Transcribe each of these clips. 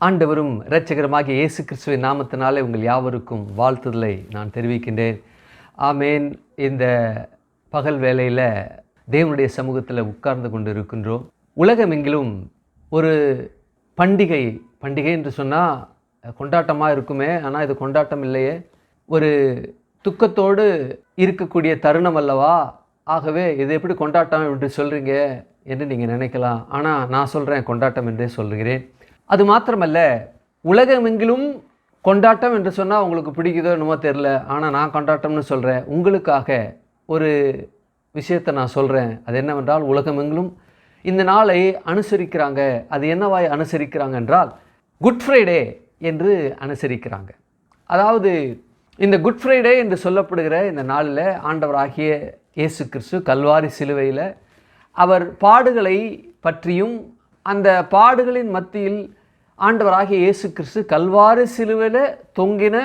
ஆண்டவரும் இரட்சகருமாகிய இயேசு கிறிஸ்துவின் நாமத்தினாலே உங்கள் யாவருக்கும் வாழ்த்துதலை நான் தெரிவிக்கின்றேன். ஆமேன். இந்த பகல் வேளையில் தேவனுடைய சமூகத்தில் உட்கார்ந்து கொண்டு இருக்கின்றோம். உலகமெங்கிலும் ஒரு பண்டிகை என்று சொன்னால் கொண்டாட்டமாக இருக்குமே, ஆனால் இது கொண்டாட்டம் இல்லையே, ஒரு துக்கத்தோடு இருக்கக்கூடிய தருணம் அல்லவா. ஆகவே இது எப்படி கொண்டாட்டம் என்று சொல்கிறீங்க என்று நீங்கள் நினைக்கலாம். ஆனால் நான் சொல்கிறேன், கொண்டாட்டம் என்றே சொல்கிறேன். அது மாத்திரமல்ல, உலகமெங்கிலும் கொண்டாட்டம் என்று சொன்னால் உங்களுக்கு பிடிக்குதோ என்னமோ தெரில, ஆனால் நான் கொண்டாட்டம்னு சொல்கிறேன். உங்களுக்காக ஒரு விஷயத்தை நான் சொல்கிறேன். அது என்னவென்றால், உலகமெங்கிலும் இந்த நாளை அனுசரிக்கிறாங்க. அது என்னவாய் அனுசரிக்கிறாங்க என்றால், குட் ஃப்ரைடே என்று அனுசரிக்கிறாங்க. அதாவது இந்த குட் ஃப்ரைடே என்று சொல்லப்படுகிற இந்த நாளில் ஆண்டவராகிய இயேசு கிறிஸ்து கல்வாரி சிலுவையில் அவர் பாடுகளை பற்றியும், அந்த பாடுகளின் மத்தியில் ஆண்டவராகிய இயேசு கிறிஸ்து கல்வாரி சிலுவையில் தொங்கின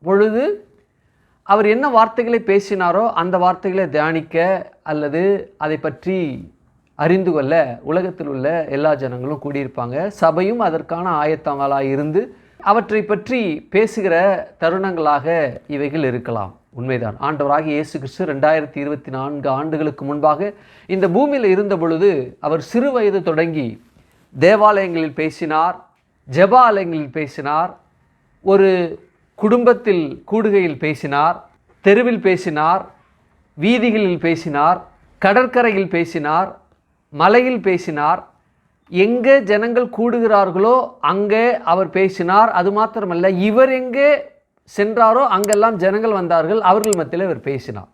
பொழுது அவர் என்ன வார்த்தைகளை பேசினாரோ அந்த வார்த்தைகளை தியானிக்க அல்லது அதை பற்றி அறிந்து கொள்ள உலகத்தில் உள்ள எல்லா ஜனங்களும் கூடியிருப்பாங்க. சபையும் அதற்கான ஆயத்தங்களாக இருந்து அவற்றை பற்றி பேசுகிற தருணங்களாக இவைகள் இருக்கலாம். உண்மைதான். ஆண்டவராகிய இயேசு கிறிஸ்து 2024 ஆண்டுகளுக்கு முன்பாக இந்த பூமியில் இருந்த பொழுது அவர் சிறு வயது தொடங்கி தேவாலயங்களில் பேசினார், ஜெபாலயங்களில் பேசினார், ஒரு குடும்பத்தில் கூடுகையில் பேசினார், தெருவில் பேசினார், வீதிகளில் பேசினார், கடற்கரையில் பேசினார், மலையில் பேசினார். எங்கே ஜனங்கள் கூடுகிறார்களோ அங்கே அவர் பேசினார். அது மாத்திரமல்ல, இவர் எங்கே சென்றாரோ அங்கெல்லாம் ஜனங்கள் வந்தார்கள், அவர்கள் மத்தியில் இவர் பேசினார்.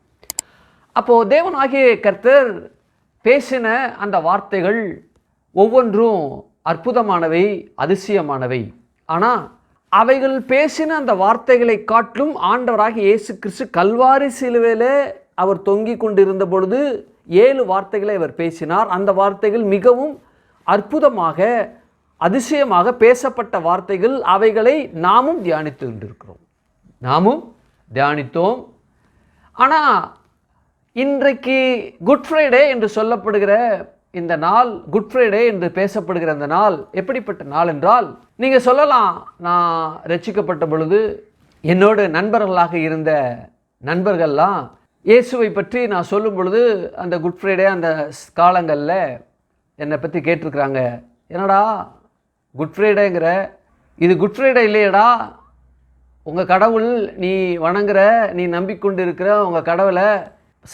அப்போது தேவனாகிய கர்த்தர் பேசின அந்த வார்த்தைகள் ஒவ்வொன்றும் அற்புதமானவை, அதிசயமானவை. ஆனால் அவைகள் பேசின அந்த வார்த்தைகளை காட்டிலும் ஆண்டவராகிய இயேசு கிறிஸ்து கல்வாரி சிலுவையில் அவர் தொங்கிக் கொண்டிருந்த பொழுது 7 வார்த்தைகளை அவர் பேசினார். அந்த வார்த்தைகள் மிகவும் அற்புதமாக, அதிசயமாக பேசப்பட்ட வார்த்தைகள். அவைகளை நாமும் தியானித்து கொண்டிருக்கிறோம், நாமும் தியானித்தோம். ஆனால் இன்றைக்கு குட் ஃப்ரைடே என்று சொல்லப்படுகிற இந்த நாள், குட் ஃப்ரைடே என்று பேசப்படுகிற அந்த நாள் எப்படிப்பட்ட நாள் என்றால், நீங்கள் சொல்லலாம், நான் ரட்சிக்கப்பட்ட பொழுது என்னோட நண்பர்களாக இருந்த நண்பர்கள்லாம் இயேசுவை பற்றி நான் சொல்லும் பொழுது அந்த குட் ஃப்ரைடே அந்த காலங்களில் என்னை பற்றி கேட்டிருக்கிறாங்க. என்னடா குட் ஃப்ரைடேங்கிற, இது குட் ஃப்ரைடே இல்லையடா, உங்கள் கடவுள் நீ வணங்குற, நீ நம்பிக்கொண்டு இருக்கிற உங்கள் கடவுளை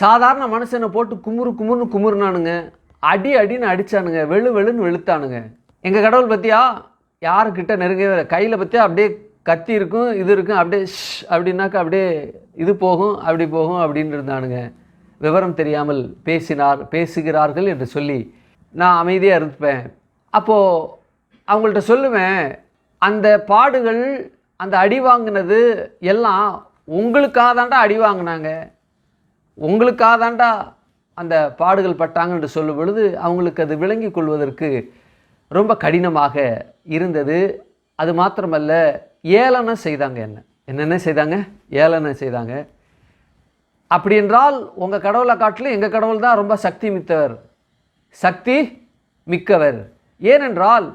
சாதாரண மனுஷனை போட்டு குமுறுன்னு குமுறுனானுங்க, அடின்னு அடித்தானுங்க, வெளுன்னு வெளுத்தானுங்க. எங்கள் கடவுள் பற்றியா யாருக்கிட்ட நெருங்கவே, கையில் பற்றியா அப்படியே கத்தி இருக்கும், இது இருக்கும், அப்படியே அப்படின்னாக்கா அப்படியே இது போகும், அப்படி போகும் அப்படின்னு இருந்தானுங்க. விவரம் தெரியாமல் பேசுகிறார்கள் என்று சொல்லி நான் அமைதியாக இருப்பேன். அப்போது அவங்கள்ட்ட சொல்லுவேன், அந்த பாடுகள், அந்த அடி வாங்கினது எல்லாம் உங்களுக்காக தாண்டா அடி வாங்கினாங்க, உங்களுக்காக தாண்டா அந்த பாடுகள் பட்டாங்க என்று சொல்லும் பொழுது அவங்களுக்கு அது விளங்கி கொள்வதற்கு ரொம்ப கடினமாக இருந்தது. அது மாத்திரமல்ல, ஏளனம் செய்தாங்க. என்னென்ன செய்தாங்க? ஏளனம் செய்தாங்க. அப்படி என்றால் உங்கள் கடவுளை காட்டிலும் எங்கள் கடவுள் தான் ரொம்ப சக்தி மிக்கவர். ஏனென்றால்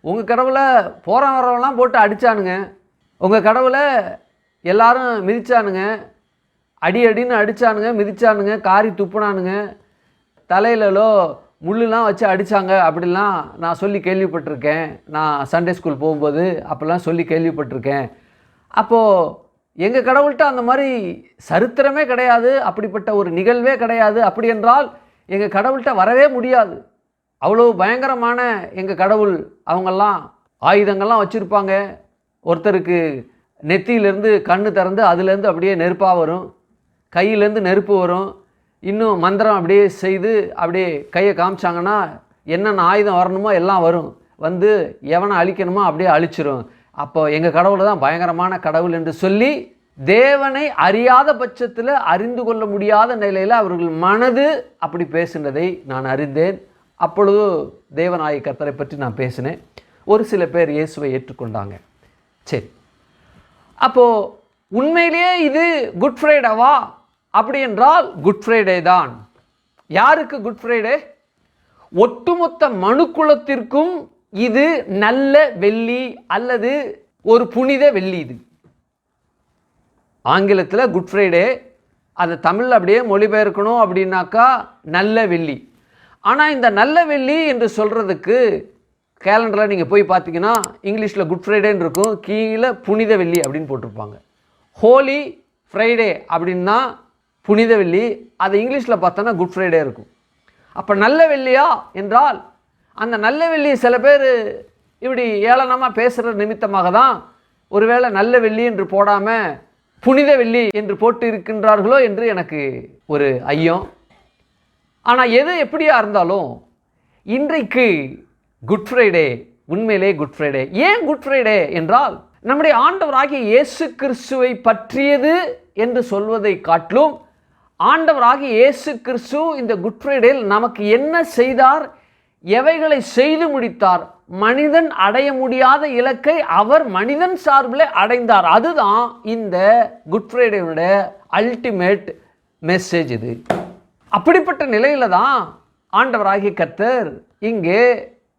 உங்கள் கடவுளை வரவெல்லாம் போட்டு அடித்தானுங்க, உங்கள் கடவுளை எல்லாரும் மிதிச்சானுங்க, அடின்னு அடித்தானுங்க, மிதிச்சானுங்க, காரி துப்புனானுங்க, தலையிலோ முள்ளுலாம் வச்சு அடித்தாங்க. அப்படிலாம் நான் சொல்லி கேள்விப்பட்டிருக்கேன். நான் சண்டே ஸ்கூல் போகும்போது அப்போல்லாம் சொல்லி கேள்விப்பட்டிருக்கேன். அப்போது எங்கள் கடவுள்கிட்ட அந்த மாதிரி சரித்திரமே கிடையாது, அப்படிப்பட்ட ஒரு நிகழ்வே கிடையாது. அப்படி என்றால் எங்கள் கடவுள்கிட்ட வரவே முடியாது. அவ்வளோ பயங்கரமான எங்கள் கடவுள். அவங்கெல்லாம் ஆயுதங்கள்லாம் வச்சுருப்பாங்க. ஒருத்தருக்கு நெத்தியிலேருந்து கண்ணு திறந்து அதுலேருந்து அப்படியே நெருப்பாக வரும், கையிலேருந்து நெருப்பு வரும். இன்னும் மந்திரம் அப்படியே செய்து அப்படியே கையை காமிச்சாங்கன்னா என்னென்ன ஆயுதம் வரணுமோ எல்லாம் வரும், வந்து எவனை அழிக்கணுமோ அப்படியே அழிச்சிரும். அப்போ எங்கள் கடவுள் தான் பயங்கரமான கடவுள் என்று சொல்லி தேவனை அறியாத பட்சத்தில், அறிந்து கொள்ள முடியாத நிலையில் அவர்கள் மனது அப்படி பேசினதை நான் அறிந்தேன். அப்பொழுது தேவனாய கர்த்தரை பற்றி நான் பேசினேன். ஒரு சில பேர் இயேசுவை ஏற்றுக்கொண்டாங்க. சரி, அப்போது உண்மையிலேயே இது குட் ஃப்ரைடேவா? அப்படி என்றால் குட் ஃப்ரைடே தான். யாருக்கு குட் ஃப்ரைடே? ஒட்டுமொத்த மனுக்குலத்திற்கும் இது நல்ல வெள்ளி அல்லது ஒரு புனித வெள்ளி. இது ஆங்கிலத்தில் குட் ஃப்ரைடே, அதை தமிழில் அப்படியே மொழிபெயர்க்கணும் அப்படின்னாக்கா நல்ல வெள்ளி. ஆனால் இந்த நல்ல வெள்ளி என்று சொல்கிறதுக்கு கேலண்டரில் நீங்கள் போய் பார்த்தீங்கன்னா இங்கிலீஷில் குட் ஃப்ரைடேன்னு இருக்கும், கீழே புனித வெள்ளி அப்படின்னு போட்டிருப்பாங்க. ஹோலி ஃப்ரைடே அப்படின்னா புனித வெள்ளி, அது இங்கிலீஷில் பார்த்தோன்னா குட் ஃப்ரைடே இருக்கும். அப்போ நல்ல வெள்ளியா என்றால் அந்த நல்ல வெள்ளி சில பேர் இப்படி ஏளனமாக பேசுகிற நிமித்தமாக தான் ஒருவேளை நல்ல வெள்ளி என்று போடாமல் புனித வெள்ளி என்று போட்டு இருக்கின்றார்களோ என்று எனக்கு ஒரு ஐயம். ஆனால் எது எப்படியா இருந்தாலும் இன்றைக்கு குட் ஃப்ரைடே உண்மையிலே குட் ஃப்ரைடே. ஏன் குட் ஃப்ரைடே என்றால் நம்முடைய ஆண்டவராகிய இயேசு கிறிஸ்துவை பற்றியது என்று சொல்வதை காட்டிலும் ஆண்டவராகிய இயேசு கிறிஸ்து இந்த குட் ஃப்ரைடேயில் நமக்கு என்ன செய்தார், எவைகளை செய்து முடித்தார், மனிதன் அடைய முடியாத இலக்கை அவர் மனிதன் சார்பில் அடைந்தார். அதுதான் இந்த குட் ஃப்ரைடேவுடைய அல்டிமேட் மெசேஜ். இது அப்படிப்பட்ட நிலையில தான் ஆண்டவராகிய கர்த்தர் இங்கே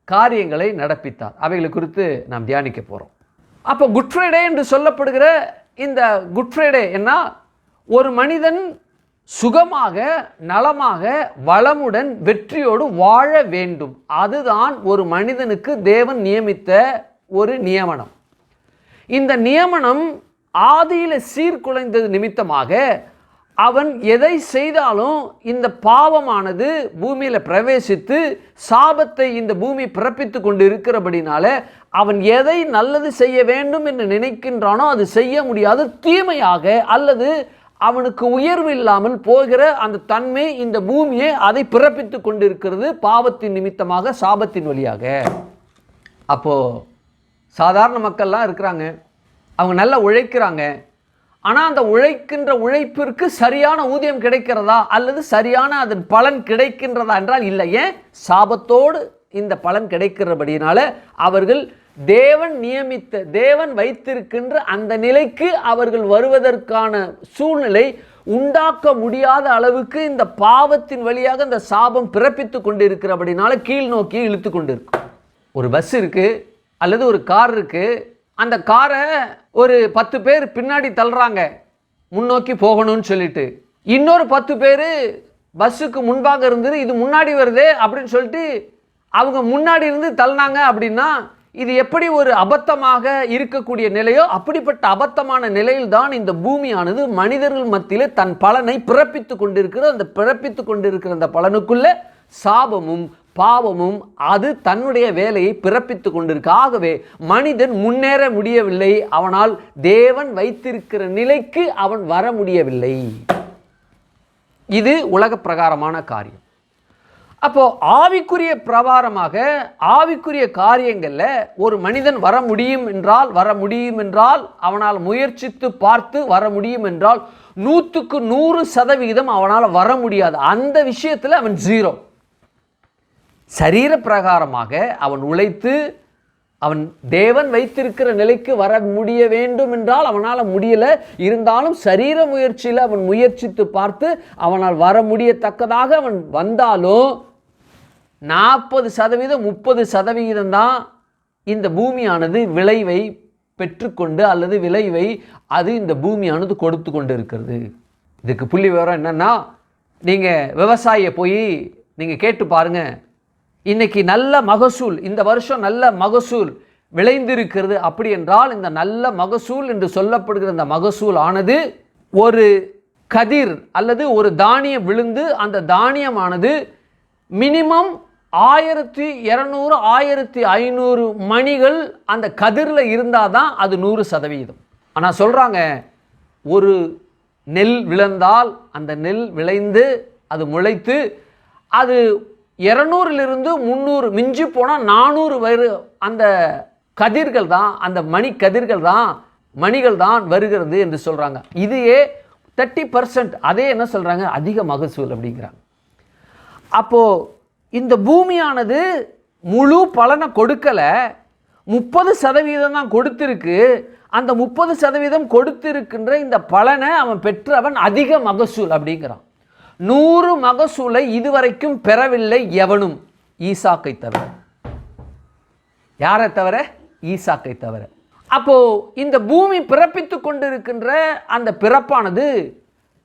காரியங்களை நடப்பித்தார். அவைகளை குறித்து நாம் தியானிக்க போகிறோம். அப்போ குட் ஃப்ரைடே என்று சொல்லப்படுகிற இந்த குட் ஃப்ரைடே என்ன, ஒரு மனிதன் சுகமாக நலமாக வளமுடன் வெற்றியோடு வாழ வேண்டும். அதுதான் ஒரு மனிதனுக்கு தேவன் நியமித்த ஒரு நியமனம். இந்த நியமனம் ஆதியில் சீர்குலைந்தது நிமித்தமாக அவன் எதை செய்தாலும் இந்த பாவமானது பூமியில் பிரவேசித்து சாபத்தை இந்த பூமி பிறப்பித்து கொண்டு இருக்கிறபடினால அவன் எதை நல்லது செய்ய வேண்டும் என்று நினைக்கின்றானோ அது செய்ய முடியாது. தீமையாக அல்லது அவனுக்கு உயர்வு இல்லாமல் போகிற அந்த தன்மை இந்த பூமியை அதை பிறப்பித்து கொண்டிருக்கிறது பாவத்தின் நிமித்தமாக, சாபத்தின் வழியாக. அப்போது சாதாரண மக்கள்லாம் இருக்கிறாங்க, அவங்க நல்லா உழைக்கிறாங்க. ஆனால் அந்த உழைக்கின்ற உழைப்பிற்கு சரியான ஊதியம் கிடைக்கிறதா அல்லது சரியான அதன் பலன் கிடைக்கின்றதா என்றால் இல்லை. ஏன்? சாபத்தோடு இந்த பலன் கிடைக்கிறபடினால அவர்கள் தேவன் நியமித்த, தேவன் வைத்திருக்கின்ற அந்த நிலைக்கு அவர்கள் வருவதற்கான சூழ்நிலை உண்டாக்க முடியாத அளவுக்கு இந்த பாவத்தின் வழியாக இந்த சாபம் பிறப்பித்து கொண்டு இருக்கிறபடினால கீழ் நோக்கி இழுத்து கொண்டு இருக்கும். ஒரு பஸ் இருக்குது அல்லது ஒரு கார் இருக்குது, அந்த காரை ஒரு 10 பேர் பின்னாடி தள்ளுறாங்க முன்னோக்கி போகணும்னு சொல்லிட்டு. இன்னொரு 10 பேர் பஸ்ஸுக்கு முன்பாக இருந்தது, இது முன்னாடி வருதே அப்படின்னு சொல்லிட்டு அவங்க முன்னாடி இருந்து தள்ளினாங்க. அப்படின்னா இது எப்படி ஒரு அபத்தமாக இருக்கக்கூடிய நிலையோ அப்படிப்பட்ட அபத்தமான நிலையில் தான் இந்த பூமியானது மனிதர்கள் மத்தியில் தன் பலனை பிறப்பித்து கொண்டிருக்கிறது. அந்த பிறப்பித்து கொண்டிருக்கிற அந்த பலனுக்குள்ள சாபமும் பாவமும் அது தன்னுடைய வேலையை பிறப்பித்து கொண்டிருக்கு. ஆகவே மனிதன் முன்னேற முடியவில்லை, அவனால் தேவன் வைத்திருக்கிற நிலைக்கு அவன் வர முடியவில்லை. இது உலக பிரகாரமான காரியம். அப்போ ஆவிக்குரிய பிரகாரமாக ஆவிக்குரிய காரியங்களில் ஒரு மனிதன் வர முடியும் என்றால் அவனால் முயற்சித்து பார்த்து வர முடியும் என்றால் 100க்கு 100% அவனால் வர முடியாது. அந்த விஷயத்தில் அவன் 0. சரீர பிரகாரமாக அவன் உழைத்து அவன் தேவன் வைத்திருக்கிற நிலைக்கு வர முடிய வேண்டும் என்றால் அவனால் முடியலை. இருந்தாலும் சரீர முயற்சியில் அவன் முயற்சித்து பார்த்து அவனால் வர முடியத்தக்கதாக அவன் வந்தாலும் 40% 30% தான் இந்த பூமியானது விளைவை பெற்றுக்கொண்டு அல்லது விளைவை அது இந்த பூமியானது கொடுத்து கொண்டு இருக்கிறது. இதுக்கு புள்ளி விவரம் என்னன்னா, நீங்கள் விவசாயியை போய் நீங்கள் கேட்டு பாருங்கள், இன்னைக்கு நல்ல மகசூல், இந்த வருஷம் நல்ல மகசூல் விளைந்திருக்கிறது அப்படி என்றால் இந்த நல்ல மகசூல் என்று சொல்லப்படுகிற இந்த மகசூல் ஆனது ஒரு கதிர் அல்லது ஒரு தானியம் விழுந்து அந்த தானியமானது மினிமம் 1200 1500 மணிகள் அந்த கதிரில் இருந்தால் தான் அது 100%. ஆனால் சொல்கிறாங்க ஒரு நெல் விளைந்தால் அந்த நெல் விளைந்து அது முளைத்து அது 200லிருந்து 300 மிஞ்சி போனால் 400 அந்த கதிர்கள் தான், அந்த மணி கதிர்கள் தான், மணிகள் தான் வருகிறது என்று சொல்கிறாங்க. இதையே 30%, அதே என்ன சொல்கிறாங்க, அதிக மகசூல் அப்படிங்கிறாங்க. அப்போது இந்த பூமியானது முழு பலனை கொடுக்கலை, 30% தான் கொடுத்திருக்கு. அந்த 30% கொடுத்திருக்கின்ற இந்த பலனை அவன் பெற்றவன் அதிக மகசூல் அப்படிங்கிறான். 100 மகசூலை இதுவரைக்கும் பெறவில்லை எவனும், ஈசாக்கை தவிர. யாரை தவிர? ஈசாக்கை தவிர. அப்போ இந்த பூமி பிறப்பித்து கொண்டிருக்கின்ற அந்த பிறப்பானது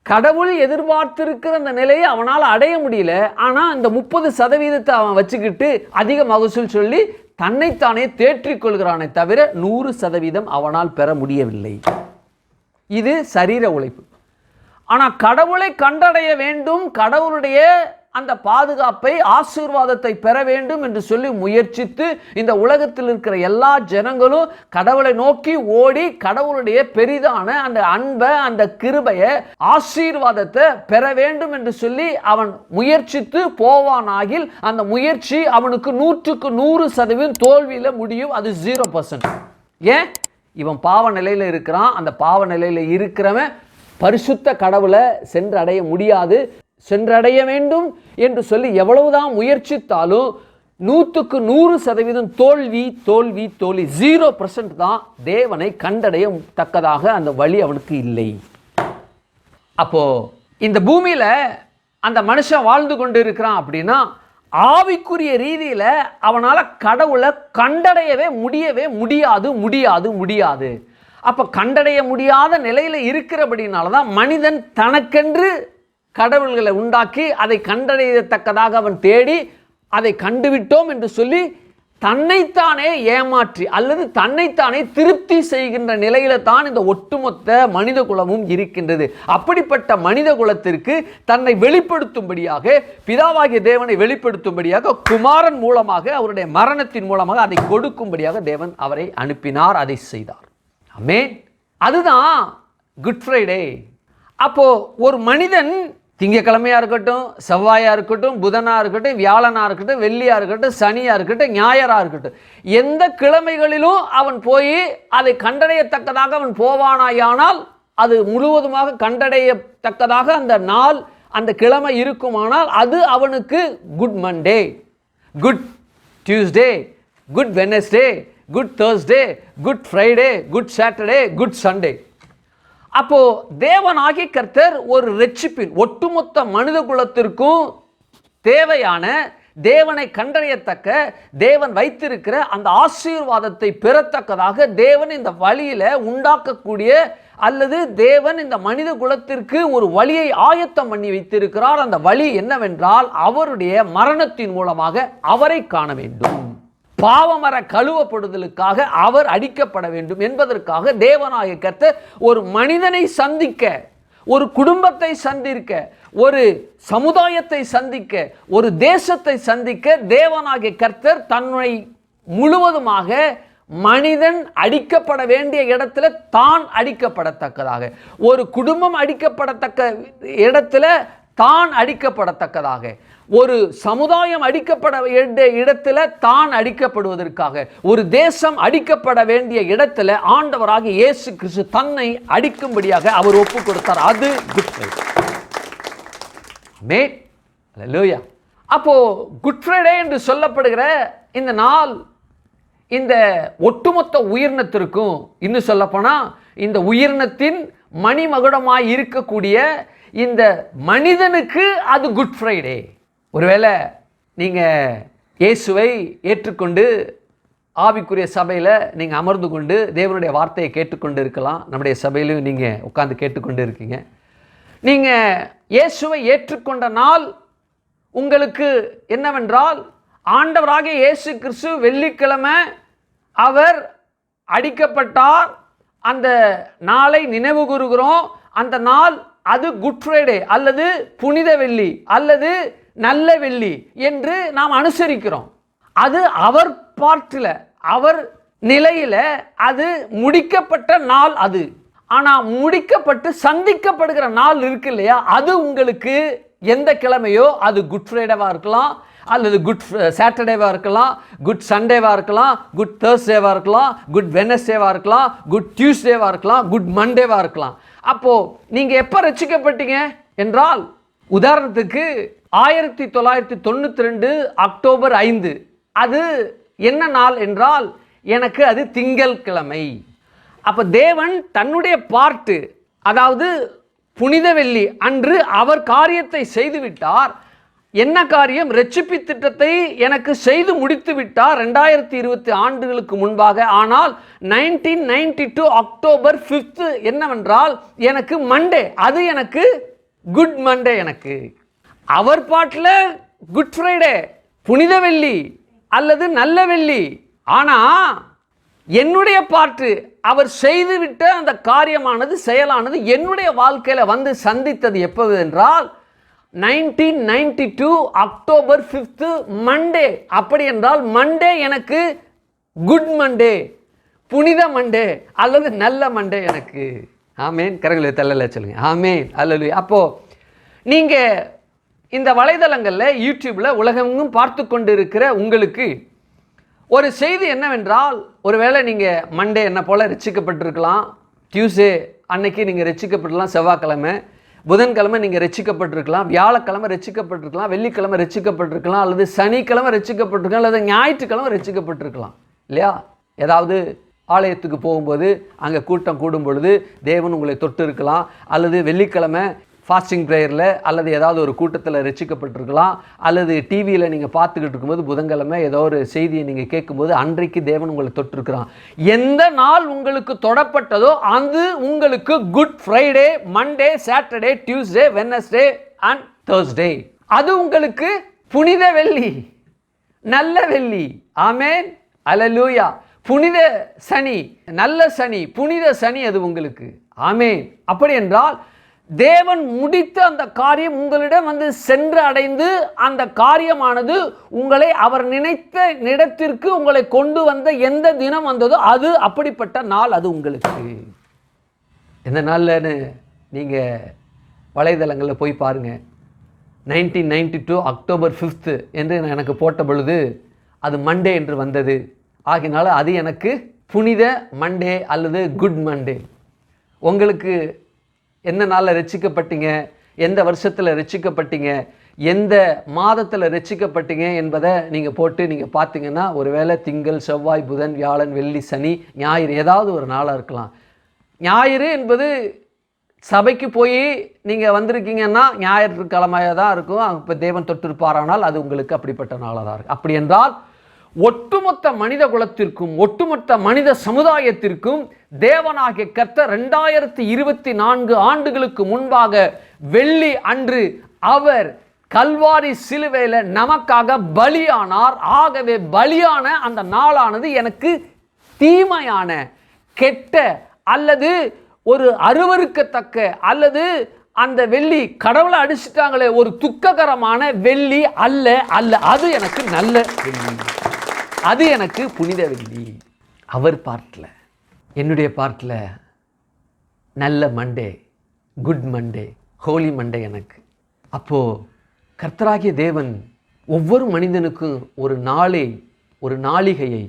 கடவுள் எதிர்பார்த்திருக்கிற அந்த நிலையை அவனால் அடைய முடியல. ஆனால் இந்த 30% அவன் வச்சுக்கிட்டு அதிக மகசூல் சொல்லி தன்னைத்தானே தேற்றிக் கொள்கிறானே தவிர 100% அவனால் பெற முடியவில்லை. இது சரீர உழைப்பு. ஆனால் கடவுளை கண்டடைய வேண்டும், கடவுளுடைய அந்த பாதுகாப்பை, ஆசீர்வாதத்தை பெற வேண்டும் என்று சொல்லி முயற்சித்து இந்த உலகத்தில் இருக்கிற எல்லா ஜனங்களும் கடவுளை நோக்கி ஓடி கடவுளுடைய பெரிதான அந்த அன்பை, அந்த கிருபையை, ஆசீர்வாதத்தை பெற வேண்டும் என்று சொல்லி அவன் முயற்சித்து போவானாகில் அந்த முயற்சி அவனுக்கு 100% தோல்வியில் முடியும். அது 0%. ஏன்? இவன் பாவ நிலையில் இருக்கிறான். அந்த பாவ நிலையில் இருக்கிறவன் பரிசுத்த கடவுளை சென்றடைய முடியாது. சென்றடைய வேண்டும் என்று சொல்லி எவ்வளவுதான் முயற்சித்தாலும் 100% தோல்வி தோல்வி தோல்வி. 0% தான் தேவனை கண்டடைய தக்கதாக அந்த வழி அவனுக்கு இல்லை. அப்போ இந்த பூமியில அந்த மனுஷன் வாழ்ந்து கொண்டு இருக்கிறான் அப்படின்னா ஆவிக்குரிய ரீதியில் அவனால் கடவுளை கண்டடையவே முடியாது. அப்போ கண்டடைய முடியாத நிலையில் இருக்கிறபடினால தான் மனிதன் தனக்கென்று கடவுள்களை உண்டாக்கி அதை கண்டடையத்தக்கதாக அவன் தேடி அதை கண்டுவிட்டோம் என்று சொல்லி தன்னைத்தானே ஏமாற்றி அல்லது தன்னைத்தானே திருப்தி செய்கின்ற நிலையில தான் இந்த ஒட்டுமொத்த மனித குலமும் இருக்கின்றது. அப்படிப்பட்ட மனித குலத்திற்கு தன்னை வெளிப்படுத்தும்படியாக, பிதாவாகிய தேவனை வெளிப்படுத்தும்படியாக குமாரன் மூலமாக, அவருடைய மரணத்தின் மூலமாக அதை கொடுக்கும்படியாக தேவன் அவரை அனுப்பினார், அதை செய்தார். ஆமென். அதுதான் குட் ஃப்ரைடே. அப்போ ஒரு மனிதன் திங்கக்கிழமையாக இருக்கட்டும், செவ்வாயாக இருக்கட்டும், புதனாக இருக்கட்டும், வியாழனாக இருக்கட்டும், வெள்ளியாக இருக்கட்டும், சனியாக இருக்கட்டும், ஞாயிறாக இருக்கட்டும், எந்த கிழமைகளிலும் அவன் போய் அதை கண்டடையத்தக்கதாக அவன் போவானாயானால் அது முழுவதுமாக கண்டடையத்தக்கதாக அந்த நாள், அந்த கிழமை இருக்குமானால் அது அவனுக்கு good Monday, good Tuesday, good Wednesday, good Thursday, good Friday, good Saturday, good Sunday. அப்போ தேவனாகிய கர்த்தர் ஒரு இரட்சிப்பின் ஒட்டுமொத்த மனித குலத்திற்கும் தேவையான தேவனை கண்டறியத்தக்க தேவன் வைத்திருக்கிற அந்த ஆசீர்வாதத்தை பெறத்தக்கதாக தேவன் இந்த வழியில உண்டாக்கக்கூடிய அல்லது தேவன் இந்த மனித குலத்திற்கு ஒரு வழியை ஆயத்தம் பண்ணி வைத்திருக்கிறார். அந்த வழி என்னவென்றால் அவருடைய மரணத்தின் மூலமாக அவரை காண வேண்டும், பாவமர கழுவப்படுதலுக்காக அவர் அடிக்கப்பட வேண்டும் என்பதற்காக தேவனாகிய கர்த்தர் ஒரு மனிதனை சந்திக்க, ஒரு குடும்பத்தை சந்திக்க, ஒரு சமுதாயத்தை சந்திக்க, ஒரு தேசத்தை சந்திக்க தேவனாகிய கர்த்தர் தன்னை முழுவதுமாக மனிதன் அடிக்கப்பட வேண்டிய இடத்துல தான் அடிக்கப்படத்தக்கதாக, ஒரு குடும்பம் அடிக்கப்படத்தக்க இடத்துல தான் அடிக்கப்படத்தக்கதாக, ஒரு சமுதாயம் அடிக்கப்பட வேண்டிய இடத்துல தான் அடிக்கப்படுவதற்காக, ஒரு தேசம் அடிக்கப்பட வேண்டிய இடத்துல ஆண்டவராகிய இயேசு கிறிஸ்து தன்னை அடிக்கும்படியாக அவர் ஒப்பு கொடுத்தார். அது குட் ஃப்ரைடே. ஆமென். ஹல்லேலூயா. அப்போ குட் ஃப்ரைடே என்று சொல்லப்படுகிற இந்த நாள் இந்த ஒட்டுமொத்த உயிரினத்திற்கும், இன்னும் சொல்லப்போனா இந்த உயிரினத்தின் மணிமகுடமாய் இருக்கக்கூடிய இந்த மனிதனுக்கு அது குட் ஃப்ரைடே. ஒருவேளை நீங்கள் இயேசுவை ஏற்றுக்கொண்டு ஆவிக்குரிய சபையில் நீங்கள் அமர்ந்து கொண்டு தேவனுடைய வார்த்தையை கேட்டுக்கொண்டு இருக்கலாம். நம்முடைய சபையிலும் நீங்கள் உட்கார்ந்து கேட்டுக்கொண்டு இருக்கீங்க. நீங்கள் இயேசுவை ஏற்றுக்கொண்ட நாள் உங்களுக்கு என்னவென்றால், ஆண்டவராகிய இயேசு கிறிஸ்து வெள்ளிக்கிழமை அவர் அடிக்கப்பட்டார். அந்த நாளை நினைவு கூறுகிறோம். அந்த நாள் அது குட் ஃப்ரைடே அல்லது புனித வெள்ளி அல்லது நல்ல வெள்ளி என்று நாம் அனுசரிக்கிறோம். அது அவர் பார்ட்டில், அவர் நிலையில் அது முடிக்கப்பட்ட நாள். அது ஆனால் முடிக்கப்பட்டு சந்திக்கப்படுகிற நாள் இருக்கு இல்லையா, அது உங்களுக்கு எந்த கிழமையோ அது குட் ஃப்ரைடேவாக இருக்கலாம், அல்லது குட் சாட்டர்டேவாக இருக்கலாம், குட் சண்டேவாக இருக்கலாம், குட் தேர்ஸ்டேவாக இருக்கலாம், குட் வெனஸ்டேவாக இருக்கலாம், குட் டியூஸ்டேவாக இருக்கலாம், குட் மண்டேவாக இருக்கலாம். அப்போது நீங்கள் எப்போ ரட்சிக்கப்பட்டீங்க என்றால், உதாரணத்துக்கு 1992 அக்டோபர் 5 அது என்ன நாள் என்றால் எனக்கு அது திங்கள் கிழமை. அப்போ தேவன் தன்னுடைய பார்ட்டு, அதாவது புனித வெள்ளி அன்று அவர் காரியத்தை செய்துவிட்டார். என்ன காரியம்? ரட்சிப்பு திட்டத்தை எனக்கு செய்து முடித்து விட்டார் 2020 ஆண்டுகளுக்கு முன்பாக. ஆனால் 1992 அக்டோபர் 5 என்னவென்றால் எனக்கு மண்டே, அது எனக்கு குட் மண்டே. எனக்கு அவர் பாட்டில் குட் ஃப்ரைடே, புனித வெள்ளி அல்லது நல்ல வெள்ளி. ஆனால் என்னுடைய பாட்டு, அவர் செய்துவிட்ட அந்த காரியமானது, செயலானது என்னுடைய வாழ்க்கையில் வந்து சந்தித்தது எப்போது என்றால் 1992 அக்டோபர் 5 மண்டே. அப்படி என்றால் மண்டே எனக்கு குட் மண்டே, புனித மண்டே அல்லது நல்ல மண்டே எனக்கு. ஆமேன். கரங்களை தள்ளல சொல்லுங்க. ஆமேன். அல்லேலூயா. அப்போது நீங்கள் இந்த வலைதளங்களில், யூடியூப்பில் உலகெங்கும் பார்த்து கொண்டு இருக்கிற உங்களுக்கு ஒரு செய்தி என்னவென்றால், ஒருவேளை நீங்கள் மண்டே என்ன போல் ரட்சிக்கப்பட்டிருக்கலாம், டியூஸ்டே அன்னைக்கு நீங்கள் ரட்சிக்கப்பட்டிருக்கலாம், செவ்வாய்க்கிழமை, புதன்கிழமை நீங்கள் ரட்சிக்கப்பட்டிருக்கலாம், வியாழக்கிழமை ரட்சிக்கப்பட்டிருக்கலாம், வெள்ளிக்கிழமை ரட்சிக்கப்பட்டிருக்கலாம், அல்லது சனிக்கிழமை ரட்சிக்கப்பட்டிருக்கலாம், அல்லது ஞாயிற்றுக்கிழமை ரட்சிக்கப்பட்டிருக்கலாம் இல்லையா? ஏதாவது ஆலயத்துக்கு போகும்போது அங்கே கூட்டம் கூடும் பொழுது தேவன் உங்களை தொட்டு இருக்கலாம், அல்லது வெள்ளிக்கிழமை ஃபாஸ்டிங் ப்ரேயரில் அல்லது ஏதாவது ஒரு கூட்டத்தில் ரட்சிக்கப்பட்டிருக்கலாம், அல்லது டிவியில் நீங்கள் பார்த்துக்கிட்டு இருக்கும்போது புதன்கிழமை ஏதோ ஒரு செய்தியை நீங்கள் கேட்கும்போது அன்றைக்கு தேவன் உங்களை தொட்டிருக்கிறான். எந்த நாள் உங்களுக்கு தொடப்பட்டதோ அது உங்களுக்கு good Friday, Monday, Saturday, Tuesday, Wednesday and Thursday. அது உங்களுக்கு புனித வெள்ளி, நல்ல வெள்ளி. ஆமேன். அல்லேலூயா. புனித சனி, நல்ல சனி, புனித சனி அது உங்களுக்கு. ஆமேன். அப்படி என்றால் தேவன் முடித்த அந்த காரியம் உங்களிடம் வந்து சென்று அடைந்து, அந்த காரியமானது உங்களை அவர் நினைத்த இடத்திற்கு உங்களை கொண்டு வந்த எந்த தினம் வந்ததோ அது அப்படிப்பட்ட நாள் அது உங்களுக்கு. எந்த நாள்லன்னு நீங்கள் வலைதளங்களில் போய் பாருங்கள். 1992 அக்டோபர் 5 என்று எனக்கு போட்ட பொழுது அது மண்டே என்று வந்தது. ஆகினால அது எனக்கு புனித மண்டே அல்லது குட் மண்டே. உங்களுக்கு என்ன நாளில் ரட்சிக்கப்பட்டீங்க, எந்த வருஷத்தில் ரட்சிக்கப்பட்டீங்க, எந்த மாதத்தில் ரட்சிக்கப்பட்டீங்க என்பதை நீங்கள் போட்டு நீங்கள் பார்த்தீங்கன்னா, ஒருவேளை திங்கள், செவ்வாய், புதன், வியாழன், வெள்ளி, சனி, ஞாயிறு ஏதாவது ஒரு நாளாக இருக்கலாம். ஞாயிறு என்பது சபைக்கு போய் நீங்கள் வந்திருக்கீங்கன்னா ஞாயிற்றுக்கிழமையாக தான் இருக்கும். இப்போ தேவன் தொட்டிருப்பாரானால் அது உங்களுக்கு அப்படிப்பட்ட நாளாக தான் இருக்கும். அப்படி என்றால் ஒட்டுமொத்த மனித குலத்திற்கும் ஒட்டுமொத்த மனித சமுதாயத்திற்கும் தேவனாகிய கர்த்தர் 2024 ஆண்டுகளுக்கு முன்பாக வெள்ளி அன்று அவர் கல்வாரி சிலுவையில் நமக்காக பலியானார். ஆகவே பலியான அந்த நாளானது எனக்கு தீமையான, கெட்ட அல்லது ஒரு அருவருக்கத்தக்க அல்லது அந்த வெள்ளி கடவுளை அடிச்சிட்டாங்களே ஒரு துக்ககரமான வெள்ளி அல்ல அல்ல. அது எனக்கு நல்ல வெள்ளி, அது எனக்கு புனித வெள்ளி. அவர் பார்ட்டில், என்னுடைய பார்ட்டில் நல்ல Monday, good Monday, holy Monday எனக்கு. அப்போது கர்த்தராகிய தேவன் ஒவ்வொரு மனிதனுக்கும் ஒரு நாளை, ஒரு நாளிகையை,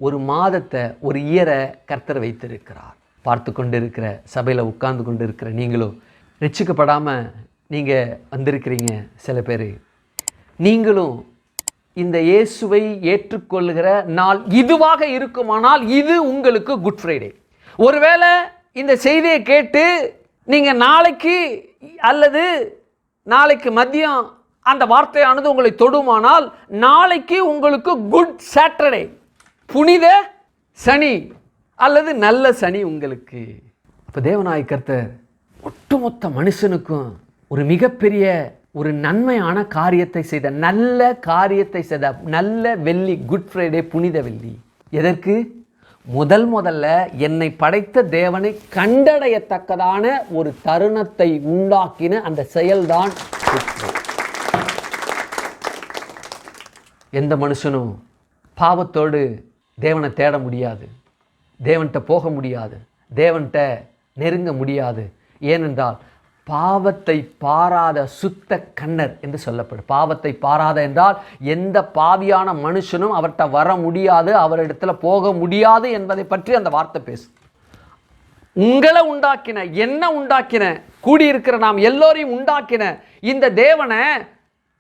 ஒரு மாதத்தை, ஒரு இயரை கர்த்தர் வைத்திருக்கிறார். பார்த்து கொண்டு இருக்கிற சபையில் உட்கார்ந்து கொண்டு இருக்கிற நீங்களும் ரட்சிக்கப்படாமல் நீங்கள் வந்திருக்கிறீங்க. சில பேர் நீங்களும் இந்த இயேசுவை ஏற்றுக்கொள்கிற நாள் இதுவாக இருக்குமானால் இது உங்களுக்கு குட் ஃப்ரைடே. ஒருவேளை இந்த செய்தியை கேட்டு நீங்கள் நாளைக்கு அல்லது நாளைக்கு மதியம் அந்த வார்த்தையானது உங்களை தொடுமானால் நாளைக்கு உங்களுக்கு குட் சாட்டர்டே, புனித சனி அல்லது நல்ல சனி உங்களுக்கு. அப்போ தேவனாய் கர்த்தர் ஒட்டுமொத்த மனுஷனுக்கும் ஒரு மிகப்பெரிய ஒரு நன்மையான காரியத்தை செய்த, நல்ல காரியத்தை செய்த நல்ல வெள்ளி, குட் ஃப்ரைடே, புனித வெள்ளி. எதற்கு? முதல்ல என்னை படைத்த தேவனை கண்டடையத்தக்கதான ஒரு தருணத்தை உண்டாக்கின அந்த செயல்தான். எந்த மனுஷனும் பாவத்தோடு தேவனை தேட முடியாது, தேவன்கிட்ட போக முடியாது, தேவன்கிட்ட நெருங்க முடியாது. ஏனென்றால் பாவத்தை பாராத சுத்த கண்ணர் என்று சொல்லப்படும். பாவத்தை பாராத என்றால் எந்த பாவியான மனுஷனும் அவர்கிட்ட வர முடியாது, அவரிடத்துல போக முடியாது என்பதை பற்றி அந்த வார்த்தை பேசும். உங்களை உண்டாக்கின, என்ன உண்டாக்கின, கூடியிருக்கிற நாம் எல்லோரையும் உண்டாக்கின இந்த தேவனை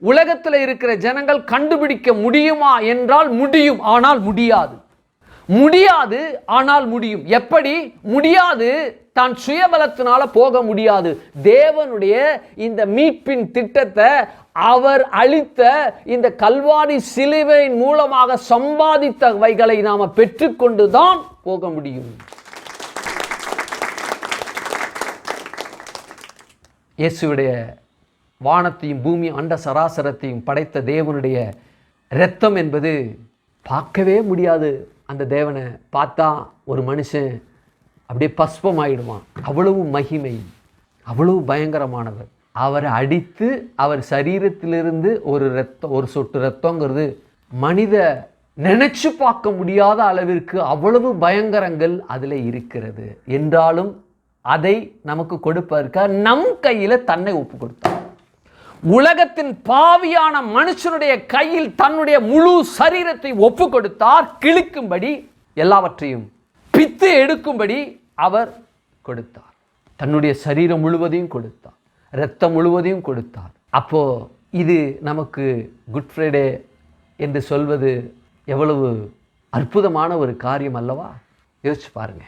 உலகத்தில் இருக்கிற ஜனங்கள் கண்டுபிடிக்க முடியுமா என்றால் முடியும், ஆனால் முடியாது. முடியாது, ஆனால் முடியும். எப்படி முடியாது? தான் சுயபலத்தினால போக முடியாது. தேவனுடைய இந்த மீட்பின் திட்டத்தை அவர் அளித்த இந்த கல்வாரி சிலுவையின் மூலமாக சம்பாதித்தவைகளை நாம பெற்றுக்கொண்டுதான் போக முடியும். இயேசுடைய வானத்தையும் பூமியும் அண்ட சராசரத்தையும் படைத்த தேவனுடைய இரத்தம் என்பது பார்க்கவே முடியாது. அந்த தேவனை பார்த்தா ஒரு மனுஷன் அப்படியே பஸ்பமாயிடுவான். அவ்வளவு மகிமை, அவ்வளவு பயங்கரமானவர். அவரை அடித்து அவர் சரீரத்திலிருந்து ஒரு சொட்டு ரத்தங்கிறது மனித நினைச்சு பார்க்க முடியாத அளவிற்கு அவ்வளவு பயங்கரங்கள் அதில் இருக்கிறது. என்றாலும் அதை நமக்கு கொடுப்பதற்காக நம் கையில் தன்னை ஒப்பு கொடுத்தார். உலகத்தின் பாவியான மனுஷனுடைய கையில் தன்னுடைய முழு சரீரத்தை ஒப்பு கொடுத்தார். கிழிக்கும்படி, எல்லாவற்றையும் பித்து எடுக்கும்படி அவர் கொடுத்தார். தன்னுடைய சரீரம் முழுவதையும் கொடுத்தார், இரத்தம் முழுவதையும் கொடுத்தார். அப்போ இது நமக்கு குட் ஃப்ரைடே என்று சொல்வது எவ்வளவு அற்புதமான ஒரு காரியம் அல்லவா? யோசிச்சு பாருங்க.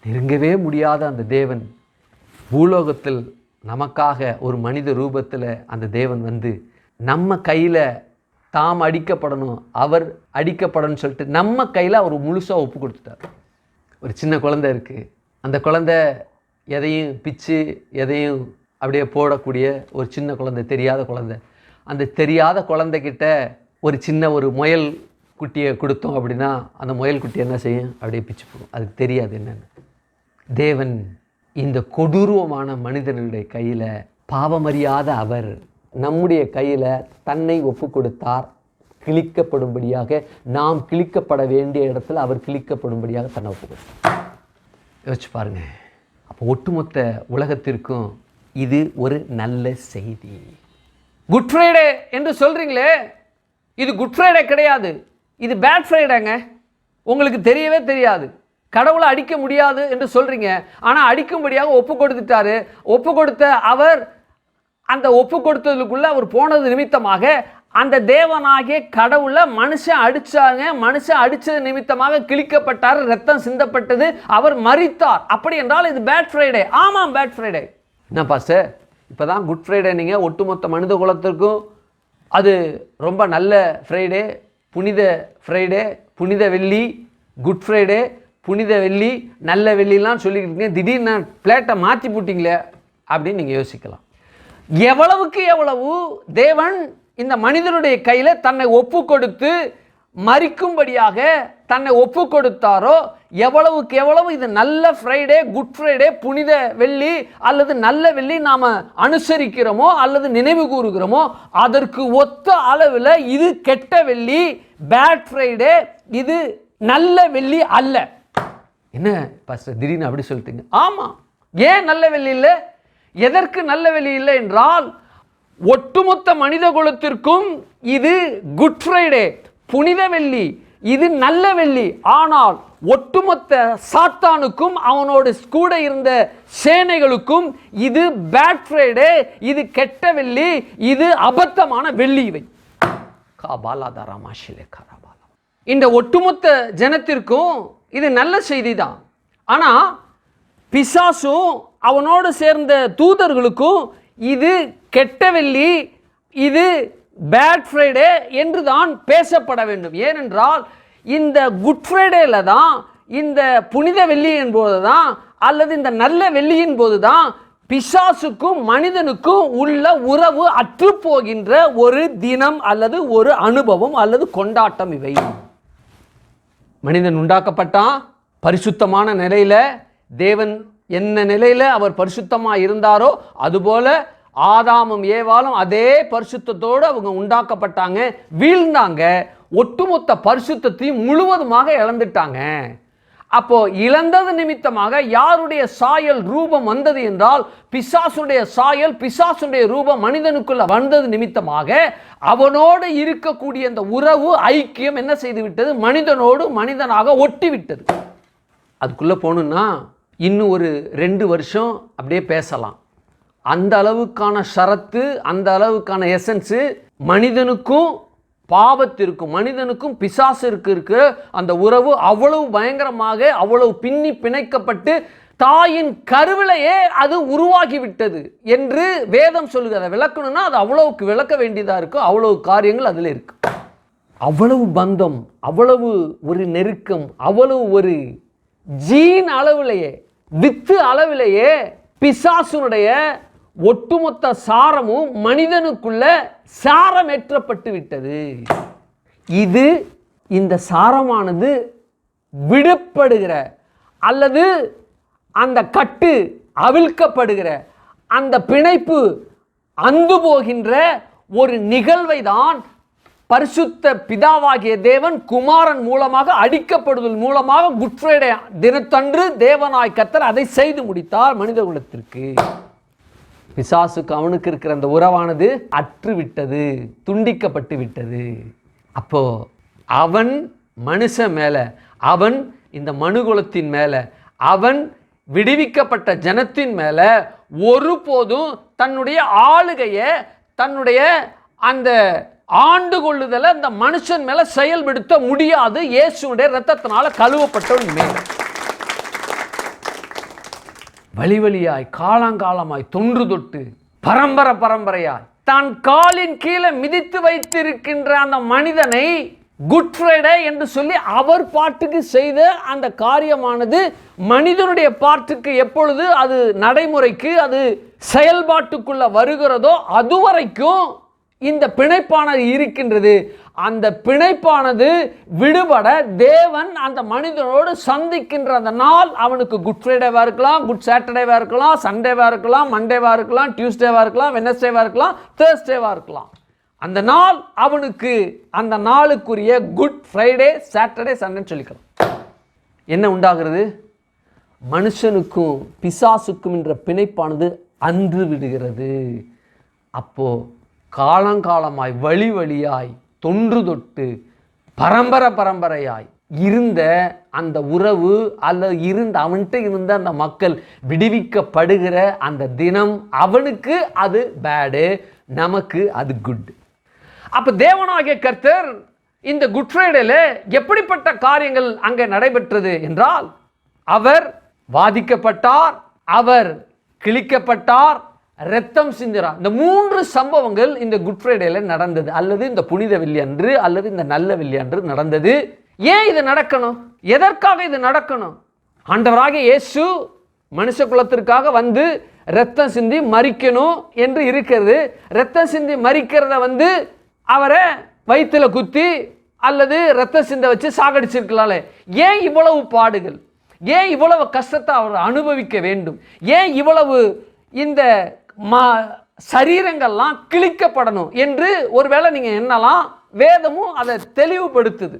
நெருங்கவே முடியாத அந்த தேவன் பூலோகத்தில் நமக்காக ஒரு மனித ரூபத்தில் அந்த தேவன் வந்து நம்ம கையில் தாம் அடிக்கப்படணும், அவர் அடிக்கப்படணும்னு சொல்லிட்டு நம்ம கையில் அவர் முழுசாக ஒப்பு கொடுத்துட்டார். ஒரு சின்ன குழந்தை இருக்குது. அந்த குழந்தை எதையும் பிச்சு எதையும் அப்படியே போடக்கூடிய ஒரு சின்ன குழந்தை, தெரியாத குழந்தை. அந்த தெரியாத குழந்தைகிட்ட ஒரு முயல் குட்டியை கொடுத்தோம் அப்படின்னா அந்த முயல் குட்டி என்ன செய்யும்? அப்படியே பிச்சு போடும். அதுக்கு தெரியாது என்னென்னு. தேவன் இந்த கொடூரமான மனிதனுடைய கையில், பாவமறியாத அவர் நம்முடைய கையில் தன்னை ஒப்பு கொடுத்தார். கிழிக்கப்படும்படியாக, நாம் கிழிக்கப்பட வேண்டிய இடத்துல அவர் கிழிக்கப்படும்படியாக தன்னை ஒப்பு கொடுத்தார். யோசிச்சு பாருங்க. அப்போ ஒட்டுமொத்த உலகத்திற்கும் இது ஒரு நல்ல செய்தி. குட் ஃப்ரைடே என்று சொல்றீங்களே, இது குட் ஃப்ரைடே கிடையாது, இது பேட் ஃப்ரைடேங்க. உங்களுக்கு தெரியவே தெரியாது. கடவுளை அடிக்க முடியாது என்று சொல்றீங்க, ஆனால் அடிக்கும்படியாக ஒப்பு கொடுத்துட்டாரு. ஒப்பு கொடுத்த அவர் அந்த ஒப்பு கொடுத்ததுக்குள்ள அவர் போனது நிமித்தமாக அந்த தேவனாகிய கடவுளை மனுஷன் அடிச்சாங்க. மனுஷன் அடிச்சது நிமித்தமாக கிழிக்கப்பட்டார், ரத்தம் சிந்தப்பட்டது, அவர் மரித்தார். அப்படி என்றால் இது பேட் ஃப்ரைடே. ஆமாம், பேட் ஃப்ரைடே. என்ன பாஸ்டர், இப்போ தான் குட் ஃப்ரைடே நீங்கள் ஒட்டுமொத்த மனித குலத்திற்கும் அது ரொம்ப நல்ல ஃப்ரைடே, புனித ஃப்ரைடே, புனித வெள்ளி, குட் ஃப்ரைடே, புனித வெள்ளி, நல்ல வெள்ளிலாம் சொல்லிக்கிட்டீங்க, திடீர்னு பிளேட்டை மாற்றி போட்டிங்களே அப்படின்னு நீங்கள் யோசிக்கலாம். எவ்வளவுக்கு எவ்வளவு தேவன் இந்த மனிதனுடைய கையில் தன்னை ஒப்பு கொடுத்து மரிக்கும்படியாக தன்னை ஒப்பு கொடுத்தாரோ, எவ்வளவுக்கு எவ்வளவு இது நல்ல ஃப்ரைடே, குட் ஃப்ரைடே, புனித வெள்ளி அல்லது நல்ல வெள்ளி நாம் அனுசரிக்கிறோமோ அல்லது நினைவு கூறுகிறோமோ, அதற்கு ஒத்த அளவில் இது கெட்ட வெள்ளி, பேட் ஃப்ரைடே, இது நல்ல வெள்ளி அல்ல. என்ன பாஸ்டர் திடீர்னு அப்படி சொல்லிட்டீங்க? ஆமாம். ஏன் நல்ல வெள்ளி இல்லை? எதற்கு நல்ல வெள்ளி இல்லை என்றால், ஒட்டுமொத்த மனித குலத்திற்கும் இது குட் ஃப்ரைடே, புனித வெள்ளி, இது நல்ல வெள்ளி. ஆனால் ஒட்டுமொத்த சாத்தானுக்கும் அவனோடு கூட இருந்த சேனைகளுக்கும் இது பேட் ஃப்ரைடே, இது கெட்ட வெள்ளி, இது அபத்தமான வெள்ளி. இவை இந்த ஒட்டுமொத்த ஜனத்திற்கும் இது நல்ல செய்தி தான். ஆனால் பிசாசும் அவனோடு சேர்ந்த தூதர்களுக்கும் இது கெட்ட வெள்ளி, இது பேட் ஃப்ரைடே என்று தான் பேசப்பட வேண்டும். ஏனென்றால் இந்த குட் ஃப்ரைடேல தான், இந்த புனித வெள்ளி என்பது தான் அல்லது இந்த நல்ல வெள்ளியின் போது தான் பிசாசுக்கும் மனிதனுக்கும் உள்ள உறவு அற்று போகின்ற ஒரு தினம் அல்லது ஒரு அனுபவம் அல்லது கொண்டாட்டம். இவை மனிதன் உண்டாக்கப்பட்டான் பரிசுத்தமான நிலையில். தேவன் என்ன நிலையில் அவர் பரிசுத்தமாக இருந்தாரோ அதுபோல ஆதாமும் ஏவாளும் அதே பரிசுத்தத்தோடு அவங்க உண்டாக்கப்பட்டாங்க. வீழ்ந்தாங்க, ஒட்டுமொத்த பரிசுத்தத்தையும் முழுவதுமாக இழந்துட்டாங்க. அப்போ இழந்தது நிமித்தமாக யாருடைய சாயல் ரூபம் வந்தது என்றால், பிசாசுடைய சாயல், பிசாசுடைய ரூபம் மனிதனுக்குள்ள வந்தது நிமித்தமாக அவனோடு இருக்கக்கூடிய அந்த உறவு ஐக்கியம் என்ன செய்து விட்டது? மனிதனோடு மனிதனாக ஒட்டி விட்டது. அதுக்குள்ளே போகணுன்னா இன்னும் ஒரு 2 வருஷம் அப்படியே பேசலாம். அந்த அளவுக்கான ஷரத்து, அந்த அளவுக்கான எசன்ஸு மனிதனுக்கும் பாவத்திற்கும் மனிதனுக்கும் பிசாசிற்கு இருக்க அந்த உறவு அவ்வளவு பயங்கரமாக, அவ்வளவு பின்னி பிணைக்கப்பட்டு தாயின் கருவிலேயே அது உருவாகிவிட்டது என்று வேதம் சொல்லுகிறது. அதை விளக்கணும்னா அது அவ்வளவுக்கு விளக்க வேண்டியதாக இருக்கும். அவ்வளவு காரியங்கள் அதில் இருக்கு. அவ்வளவு பந்தம், அவ்வளவு ஒரு நெருக்கம், அவ்வளவு ஒரு ஜீன் அளவிலேயே, வித்து அளவிலேயே பிசாசுனுடைய ஒட்டுமொத்த சாரமும் மனிதனுக்குள்ள சாரமேற்றப்பட்டு விட்டது. இது இந்த சாரமானது விடுபடுகிற அல்லது அந்த கட்டு அவிழ்க்கப்படுகிற, அந்த பிணைப்பு அந்து போகின்ற ஒரு நிகழ்வை தான் பரிசுத்த பிதாவாகிய தேவன் குமாரன் மூலமாக அடிக்கப்படுதல் மூலமாக குட் ஃப்ரைடே தினத்தன்று தேவனாய் கர்த்தர் அதை செய்து முடித்தார் மனித குலத்திற்கு. பிசாசுக்கு அவனுக்கு இருக்கிற அந்த உறவானது அற்றுவிட்டது, துண்டிக்கப்பட்டு விட்டது. அப்போ அவன் மனுஷன் மேல, அவன் இந்த மனுகுலத்தின் மேல, அவன் விடுவிக்கப்பட்ட ஜனத்தின் மேல ஒருபோதும் தன்னுடைய ஆளுகையை, தன்னுடைய அந்த ஆண்டு கொள்ளுதலை அந்த மனுஷன் மேல செயல்படுத்த முடியாது. இயேசுடைய இரத்தத்தினால கழுவப்பட்டவன் மேல் வழி வழியாய், காலாங்காலமாய், தொன்று தொட்டு, பரம்பரையாய் தான் காலின் கீழே மிதித்து வைத்திருக்கின்ற அந்த மனிதனை குட் ஃப்ரைடே என்று சொல்லி அவர் பாட்டுக்கு செய்த அந்த காரியமானது மனிதனுடைய பாட்டுக்கு எப்பொழுது அது நடைமுறைக்கு, அது செயல்பாட்டுக்குள்ள வருகிறதோ அதுவரைக்கும் இந்த பிணைப்பானது இருக்கின்றது. அந்த பிணைப்பானது விடுபட தேவன் அந்த மனிதனோடு சந்திக்கின்ற அந்த நாள் அவனுக்கு குட் ஃப்ரைடேவா இருக்கலாம், குட் சாட்டர்டேவா இருக்கலாம், சண்டேவா இருக்கலாம், மண்டேவா இருக்கலாம், டியூஸ்டேவா இருக்கலாம், வெனஸ்டேவா இருக்கலாம், தேர்ஸ்டேவா இருக்கலாம். அந்த நாள் அவனுக்கு அந்த நாளுக்குரிய குட் ஃப்ரைடே, சாட்டர்டே, சண்டேன்னு சொல்லிக்கலாம். என்ன உண்டாகிறது? மனுஷனுக்கும் பிசாசுக்கும் என்ற பிணைப்பானது அன்று விடுகிறது. அப்போ காலங்காலமாய், வழி வழியாய், தொன்று தொட்டு, பரம்பரையாய் இருந்த அந்த உறவு அல்லது இருந்த அவன்கிட்ட இருந்த அந்த மக்கள் விடுவிக்கப்படுகிற அந்த தினம் அவனுக்கு அது பேடு, நமக்கு அது குட். அப்ப தேவனாகிய கர்த்தர் இந்த குட் ஃப்ரைடேல எப்படிப்பட்ட காரியங்கள் அங்கே நடைபெற்றது என்றால், அவர் வாதிக்கப்பட்டார், அவர் கிழிக்கப்பட்டார், இரத்தம் சிந்தினார். இந்த 3 சம்பவங்கள் இந்த குட் ஃப்ரைடேல நடந்தது, அல்லது இந்த புனித வெள்ளி அன்று அல்லது இந்த நல்ல வெள்ளி அன்று நடந்தது. ஏன் இது நடக்கணும்? எதற்காக இது நடக்கணும்? ஆண்டவராகிய இயேசு மனுஷ குலத்திற்காக வந்து இரத்தம் சிந்தி மரிக்கணும் என்று இருக்கிறது. இரத்தம் சிந்தி மரிக்கிறத அவரை வயிற்றுல குத்தி அல்லது இரத்த சிந்த வச்சு சாகடிச்சிருக்கலாம்ல. ஏன் இவ்வளவு பாடுகள்? ஏன் இவ்வளவு கஷ்டத்தை அவர் அனுபவிக்க வேண்டும்? ஏன் இவ்வளவு இந்த சரீரங்கள்லாம் கிழிக்கப்படணும் என்று ஒருவேளை நீங்க என்னலாம், வேதமும் அதை தெளிவுபடுத்துது.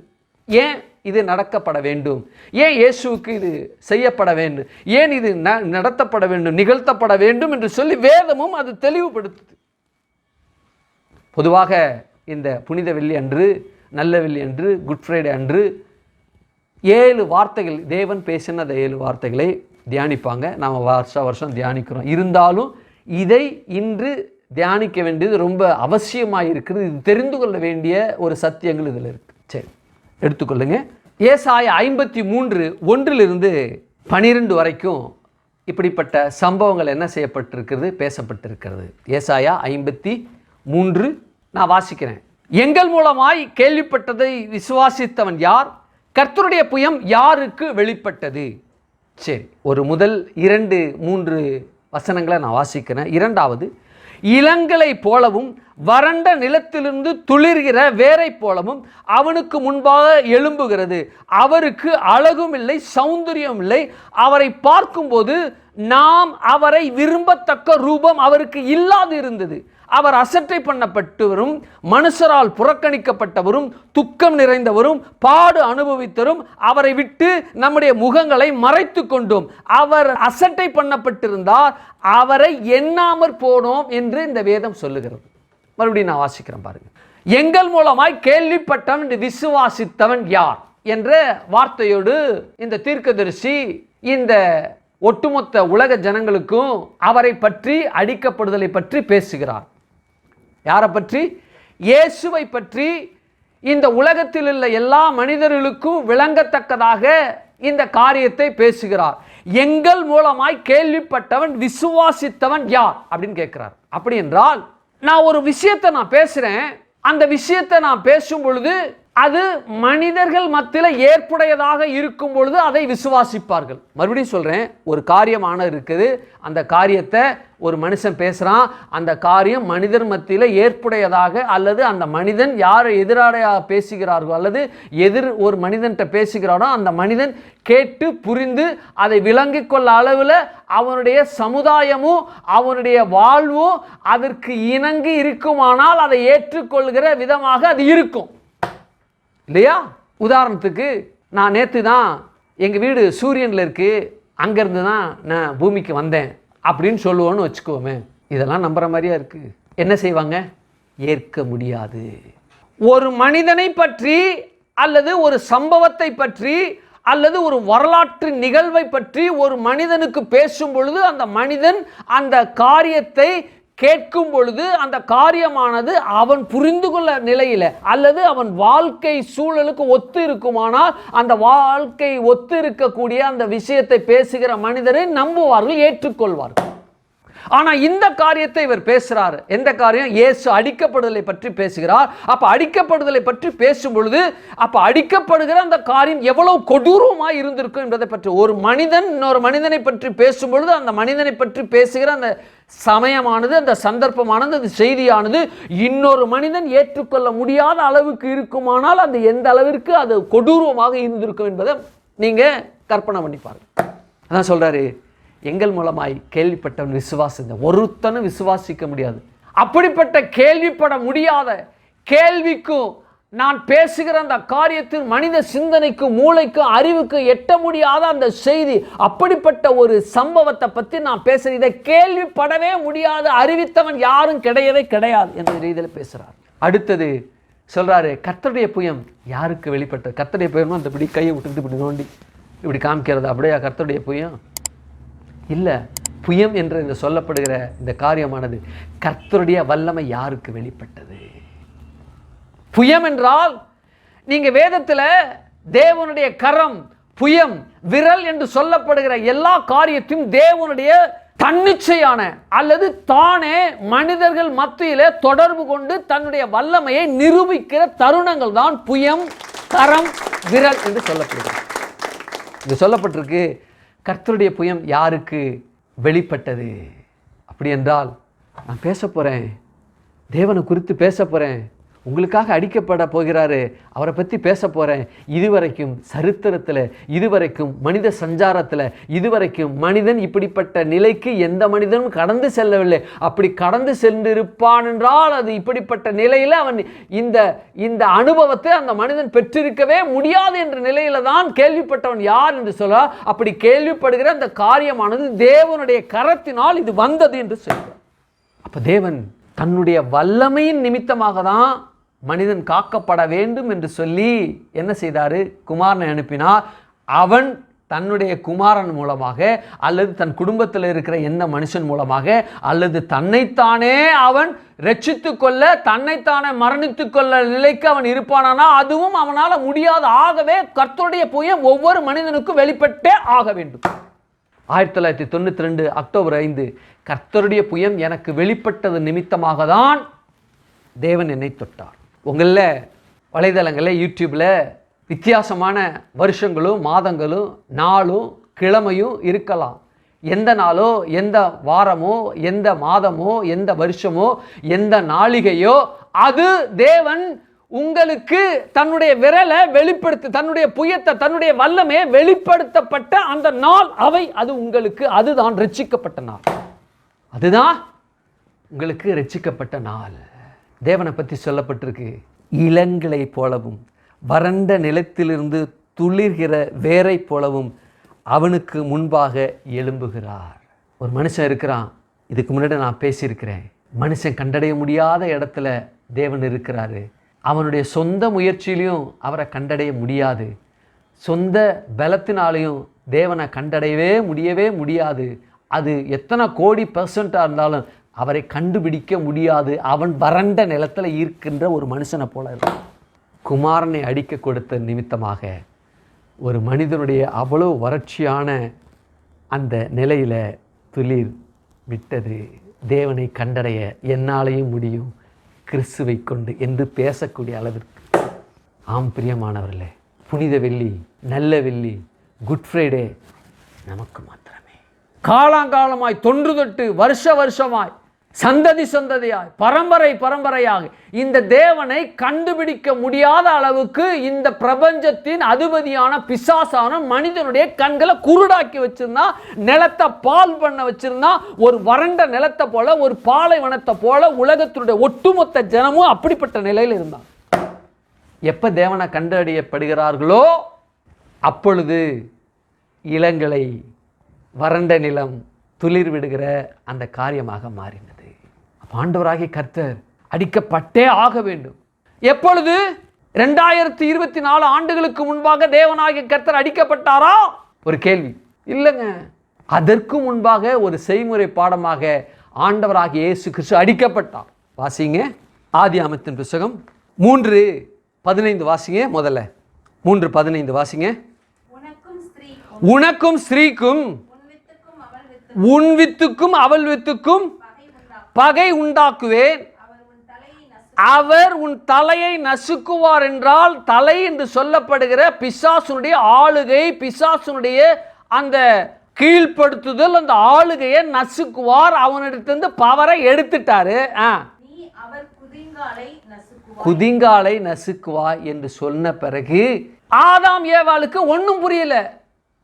ஏன் இது நடக்கப்பட வேண்டும்? ஏன் இயேசுவுக்கு இது செய்யப்பட வேண்டும்? ஏன் இது நடத்தப்பட வேண்டும், நிகழ்த்தப்பட வேண்டும் என்று சொல்லி வேதமும் அது தெளிவுபடுத்துது. பொதுவாக இந்த புனித வெள்ளி அன்று, நல்ல வெள்ளி அன்று, குட் ஃப்ரைடே அன்று 7 வார்த்தைகள், தேவன் பேசின அந்த 7 வார்த்தைகளை தியானிப்பாங்க. நாம் வருஷம் தியானிக்கிறோம். இருந்தாலும் இதை இன்று தியானிக்க வேண்டியது ரொம்ப அவசியமாக இருக்குது. இது தெரிந்து கொள்ள வேண்டிய ஒரு சத்தியங்கள் இதில் இருக்குது. சரி, எடுத்துக்கொள்ளுங்க. ஏசாயா 53 1-12 வரைக்கும் இப்படிப்பட்ட சம்பவங்கள் என்ன செய்யப்பட்டிருக்கிறது, பேசப்பட்டிருக்கிறது. ஏசாயா 53 நான் வாசிக்கிறேன். எங்கள் மூலமாய் கேள்விப்பட்டதை விசுவாசித்தவன் யார்? கர்த்தருடைய புயம் யாருக்கு வெளிப்பட்டது? சரி, ஒரு முதல் 2-3 வசனங்களை நான் வாசிக்கிறேன். இரண்டாவது, இளங்கலை போலவும் வறண்ட நிலத்திலிருந்து துளிர்கிற வேரை போலவும் அவனுக்கு முன்பாக எழும்புகிறது. அவருக்கு அழகும் இல்லை, சௌந்தரியம் இல்லை. அவரை பார்க்கும்போது நாம் அவரை விரும்பத்தக்க ரூபம் அவருக்கு இல்லாது இருந்தது. அவர் அசட்டை பண்ணப்பட்டவரும், மனுஷரால் புறக்கணிக்கப்பட்டவரும், துக்கம் நிறைந்தவரும், பாடு அனுபவித்தவரும், அவரை விட்டு நம்முடைய முகங்களை மறைத்து கொண்டோம். அவர் அசட்டை பண்ணப்பட்டிருந்தார், அவரை எண்ணாமற் போனோம் என்று இந்த வேதம் சொல்லுகிறது. மறுபடியும் நான் வாசிக்கிறேன் பாருங்க. எங்கள் மூலமாய் கேள்விப்பட்டவன் விசுவாசித்தவன் யார் என்ற வார்த்தையோடு இந்த தீர்க்கதரிசி இந்த ஒட்டுமொத்த உலக ஜனங்களுக்கும் அவரை பற்றி, அடிக்கப்படுதலை பற்றி பேசுகிறார். யாரை பற்றி? இயேசுவை பற்றி, இந்த உலகத்தில் உள்ள எல்லா மனிதர்களுக்கும் விளங்கத்தக்கதாக இந்த காரியத்தை பேசுகிறார். எங்கள் மூலமாய் கேள்விப்பட்டவன் விசுவாசித்தவன் யார் அப்படின்னு கேட்கிறார். அப்படி என்றால் நான் ஒரு விஷயத்தை நான் பேசுறேன், அந்த விஷயத்தை நான் பேசும் பொழுது அது மனிதர்கள் மத்தியில் ஏற்புடையதாக இருக்கும் பொழுது அதை விசுவாசிப்பார்கள். மறுபடியும் சொல்றேன், ஒரு காரியமான இருக்குது, அந்த காரியத்தை ஒரு மனுஷன் பேசுறான், அந்த காரியம் மனிதர் மத்தியில் ஏற்புடையதாக அல்லது அந்த மனிதன் யாரை எதிராக பேசுகிறார்களோ அல்லது ஒரு மனிதன்கிட்ட பேசுகிறானோ அந்த மனிதன் கேட்டு புரிந்து அதை விளங்கிக் கொள்ள அளவில் அவனுடைய சமுதாயமும் அவனுடைய வாழ்வும் அதற்கு இணங்கி இருக்குமானால் அதை ஏற்றுக்கொள்கிற விதமாக அது இருக்கும் இல்லையா? உதாரணத்துக்கு நான் நேற்று தான் எங்கள் வீடு சூரியனில் இருக்குது, அங்கேருந்து தான் நான் பூமிக்கு வந்தேன் அப்படின்னு சொல்லுவோன்னு வச்சுக்கோமே. இதெல்லாம் நம்புற மாதிரியா இருக்குது? என்ன செய்வாங்க? ஏற்க முடியாது. ஒரு மனிதனை பற்றி அல்லது ஒரு சம்பவத்தை பற்றி அல்லது ஒரு வரலாற்று நிகழ்வை பற்றி ஒரு மனிதனுக்கு பேசும் பொழுது அந்த மனிதன் அந்த காரியத்தை கேட்கும் பொழுது அந்த காரியமானது அவன் புரிந்து கொள்ள நிலையில் அல்லது அவன் வாழ்க்கை சூழலுக்கு ஒத்து இருக்குமானால் அந்த வாழ்க்கை ஒத்து இருக்கக்கூடிய அந்த விஷயத்தை பேசுகிற மனிதரை நம்புவார்கள், ஏற்றுக்கொள்வார்கள். ஆனா இந்த காரியத்தை இவர் பேசுறார். எந்த காரியம்? இயேசு அடிக்கப்படுதலை பற்றி பேசுகிறார். அப்ப அடிக்கப்படுதலை பற்றி பேசும் பொழுது அப்ப அடிக்கப்படுகிற அந்த காரியம் எவ்வளவு கொடூரமாய் இருந்திருக்கும் என்பதை பற்றி ஒரு மனிதன் இன்னொரு மனிதனை பற்றி பேசும் பொழுது அந்த மனிதனை பற்றி பேசுகிற அந்த சமயமானது, அந்த சந்தர்ப்பமானது, அந்த செய்தியானது இன்னொரு மனிதன் ஏற்றுக்கொள்ள முடியாத அளவுக்கு இருக்குமானால் அது எந்த அளவிற்கு அது கொடூரமாக இருந்திருக்கும் என்பதை நீங்க கற்பனை பண்ணி பாருங்க. அதான் சொல்றாரு, எங்கள் மூலமாய் கேள்விப்பட்டவன் விசுவாசித்த ஒருத்தனும் விசுவாசிக்க முடியாது. அப்படிப்பட்ட கேள்விப்பட முடியாத கேள்விக்கும் நான் பேசுகிற அந்த காரியத்தில் மனித சிந்தனைக்கு மூளைக்கு அறிவுக்கு எட்ட முடியாத அந்த செய்தி, அப்படிப்பட்ட ஒரு சம்பவத்தை பற்றி நான் பேசுகிறேன். இதை கேள்விப்படவே முடியாது, அறிவித்தவன் யாரும் கிடையவே கிடையாது என்ற ரீதியில் பேசுகிறார். அடுத்தது சொல்றாரு, கர்த்தருடைய புயம் யாருக்கு வெளிப்பட்டது? கர்த்தருடைய புயம் அந்த இப்படி கையை விட்டுட்டு இப்படி நோண்டி இப்படி காமிக்கிறது அப்படியே கர்த்தருடைய புயம் இல்லை. புயம் என்று இந்த சொல்லப்படுகிற இந்த காரியமானது கர்த்தருடைய வல்லமை யாருக்கு வெளிப்பட்டது? புயம் என்றால் நீங்க வேதத்தில் தேவனுடைய கரம், புயம், விரல் என்று சொல்லப்படுகிற எல்லா காரியத்தையும் தேவனுடைய தன்னிச்சையான அல்லது தானே மனிதர்கள் மத்தியிலே தொடர்பு கொண்டு தன்னுடைய வல்லமையை நிரூபிக்கிற தருணங்கள் தான் புயம், கரம், விரல் என்று சொல்லப்படுகிறது. இது சொல்லப்பட்டிருக்கு, கர்த்தருடைய புயம் யாருக்கு வெளிப்பட்டது? அப்படி என்றால் நான் பேச போகிறேன், தேவனை குறித்து பேச போகிறேன், உங்களுக்காக அடிக்கப்பட போகிறாரு, அவரை பற்றி பேச போகிறேன். இதுவரைக்கும் சரித்திரத்தில், இதுவரைக்கும் மனித சஞ்சாரத்தில், இதுவரைக்கும் மனிதன் இப்படிப்பட்ட நிலைக்கு எந்த மனிதனும் கடந்து செல்லவில்லை. அப்படி கடந்து சென்றிருப்பான் என்றால் அது இப்படிப்பட்ட நிலையில் அவன் இந்த அனுபவத்தை அந்த மனிதன் பெற்றிருக்கவே முடியாது என்ற நிலையில தான் கேள்விப்பட்டவன் யார் என்று சொல்ல. அப்படி கேள்விப்படுகிற அந்த காரியமானது தேவனுடைய கரத்தினால் இது வந்தது என்று சொல்கிறார். அப்ப தேவன் தன்னுடைய வல்லமையின் நிமித்தமாக தான் மனிதன் காக்கப்பட வேண்டும் என்று சொல்லி என்ன செய்தாரு? குமாரனை அனுப்பினார். அவன் தன்னுடைய குமாரன் மூலமாக அல்லது தன் குடும்பத்தில் இருக்கிற எந்த மனுஷன் மூலமாக அல்லது தன்னைத்தானே அவன் ரட்சித்து கொள்ள, தன்னைத்தானே மரணித்து கொள்ள நிலைக்கு அவன் இருப்பானா, அதுவும் அவனால் முடியாது. ஆகவே கர்த்தருடைய புயம் ஒவ்வொரு மனிதனுக்கும் வெளிப்பட்டே ஆக வேண்டும். 1992 அக்டோபர் 5 கர்த்தருடைய புயம் எனக்கு வெளிப்பட்டது நிமித்தமாக தான் தேவன் என்னை தொட்டார். உங்களில் வலைதளங்களில் யூடியூப்பில் வித்தியாசமான வருஷங்களும் மாதங்களும் நாளும் கிழமையும் இருக்கலாம். எந்த நாளோ எந்த வாரமோ எந்த மாதமோ எந்த வருஷமோ எந்த நாளிகையோ அது தேவன் உங்களுக்கு தன்னுடைய விரலை வெளிப்படுத்தி தன்னுடைய புயத்தை தன்னுடைய வல்லமையை வெளிப்படுத்தப்பட்ட அந்த நாள் அது உங்களுக்கு அதுதான் ரட்சிக்கப்பட்ட நாள். அதுதான் உங்களுக்கு ரட்சிக்கப்பட்ட நாள். தேவனை பற்றி சொல்லப்பட்டிருக்கு, இளங்களை போலவும் வறண்ட நிலத்திலிருந்து துளிர்கிற வேரை போலவும் அவனுக்கு முன்பாக எழும்புகிறார். ஒரு மனுஷன் இருக்கிறான், இதுக்கு முன்னாடி நான் பேசியிருக்கிறேன், மனுஷன் கண்டடைய முடியாத இடத்துல தேவன் இருக்கிறாரு. அவனுடைய சொந்த முயற்சியிலையும் அவரை கண்டடைய முடியாது, சொந்த பலத்தினாலையும் தேவனை கண்டடையவே முடியாது. அது எத்தனை கோடி % இருந்தாலும் அவரை கண்டுபிடிக்க முடியாது. அவன் வறண்ட நிலத்தில் இருக்கின்ற ஒரு மனுஷனை போல இருக்கான். குமாரனை அடிக்க கொடுத்த நிமித்தமாக ஒரு மனிதனுடைய அவ்வளோ வறட்சியான அந்த நிலையில் துளிர் விட்டது. தேவனை கண்டடைய என்னாலேயும் முடியும் கிறிஸ்துவை கொண்டு என்று பேசக்கூடிய அளவிற்கு. ஆம் பிரியமானவர்களே, புனித வெள்ளி, நல்ல வெள்ளி, குட் ஃப்ரைடே நமக்கு மாத்திரமே. காலாங்காலமாய் தொன்று தொட்டு வருஷமாய் சந்ததி சந்ததியாய் பரம்பரையாக இந்த தேவனை கண்டுபிடிக்க முடியாத அளவுக்கு இந்த பிரபஞ்சத்தின் அதிபதியான பிசாசான மனிதனுடைய கண்களை குருடாக்கி வச்சிருந்தா, நிலத்தை பால் பண்ண வச்சிருந்தா, ஒரு வறண்ட நிலத்தை போல, ஒரு பாலைவனத்தை போல உலகத்தினுடைய ஒட்டுமொத்த ஜனமும் அப்படிப்பட்ட நிலையில் இருந்தாங்க. எப்ப தேவனை கண்டறியப்படுகிறார்களோ அப்பொழுது இளங்களை, வறண்ட நிலம் துளிர் விடுகிற அந்த காரியமாக மாறினது. ஆண்டவராகிய கர்த்தர் அடிக்கப்பட்டே ஆக வேண்டும். எப்பொழுது? 2024 ஆண்டுகளுக்கு முன்பாக தேவனாகிய கர்த்தர் அடிக்கப்பட்டாரா? ஒரு கேள்வி. இல்லைங்க, அதற்கு முன்பாக ஒரு செய்முறை பாடமாக ஆண்டவராகிய இயேசு கிறிஸ்து அடிக்கப்பட்டார். வாசிங்க ஆதியாகமத்தின் புத்தகம் 3:15 வாசிங்க. முதல்ல 3:15 வாசிங்க. உனக்கும் ஸ்திரீக்கும் உன் வித்துக்கும் அவள் வித்துக்கும் பகை உண்டாக்குவேன், அவர் உன் தலையை நசுக்குவார் என்றால், தலை என்று சொல்லப்படுகிற பிசாசுனுடைய ஆளுகை, பிசாசுனுடைய அந்த கீழ்ப்படுத்துதல், அந்த ஆளுகையை நசுக்குவார். அவனிடத்திலிருந்து பவரை எடுத்துட்டாரு. குதிங்காலை நசுக்குவார் என்று சொன்ன பிறகு ஆதாம் ஏவாளுக்கு ஒன்றும் புரியல.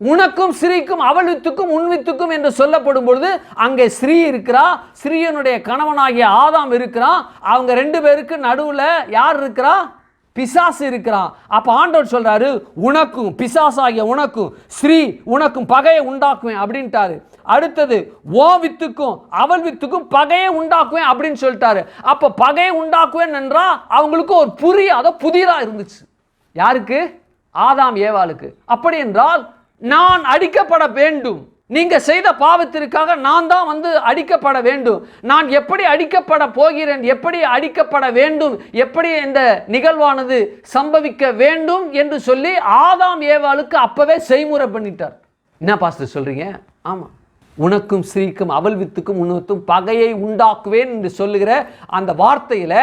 உனக்கும் ஸ்ரீக்கும் அவள் வித்துக்கும் உன் வித்துக்கும் என்று சொல்லப்படும் பொழுது அங்கே ஸ்ரீ இருக்கிறா, ஸ்ரீயனுடைய கணவனாகிய ஆதாம் இருக்கிறான். அவங்க 2 பேருக்கு நடுவில் யார் இருக்கிறா? பிசாசு இருக்கிறான். அப்ப ஆண்டவர் சொல்றாரு, உனக்கும் பிசாசாகிய உனக்கும் ஸ்ரீ உனக்கும் பகையை உண்டாக்குவேன் அப்படின்ட்டாரு. அடுத்தது ஓ வித்துக்கும் அவள் வித்துக்கும் பகையை உண்டாக்குவேன் அப்படின்னு சொல்லிட்டாரு. அப்ப பகையை உண்டாக்குவேன் என்றா அவங்களுக்கு ஒரு புரியாத புதிரா இருந்துச்சு. யாருக்கு? ஆதாம் ஏவாளுக்கு. அப்படி என்றால் நான் அடிக்கப்பட வேண்டும், நீங்க செய்த பாவத்திற்காக நான் தான் அடிக்கப்பட வேண்டும், நான் எப்படி அடிக்கப்பட போகிறேன், எப்படி அடிக்கப்பட வேண்டும், எப்படி இந்த நிகழ்வானது சம்பவிக்க வேண்டும் என்று சொல்லி ஆதாம் ஏவாளுக்கு அப்பவே செய்முறை பண்ணிட்டார். என்ன பாஸ்டர் சொல்றீங்க? ஆமா, உனக்கும் ஸ்ரீக்கும் அவள் வித்துக்கும் உன்னுக்கும் பகையை உண்டாக்குவேன் என்று சொல்லுகிற அந்த வார்த்தையில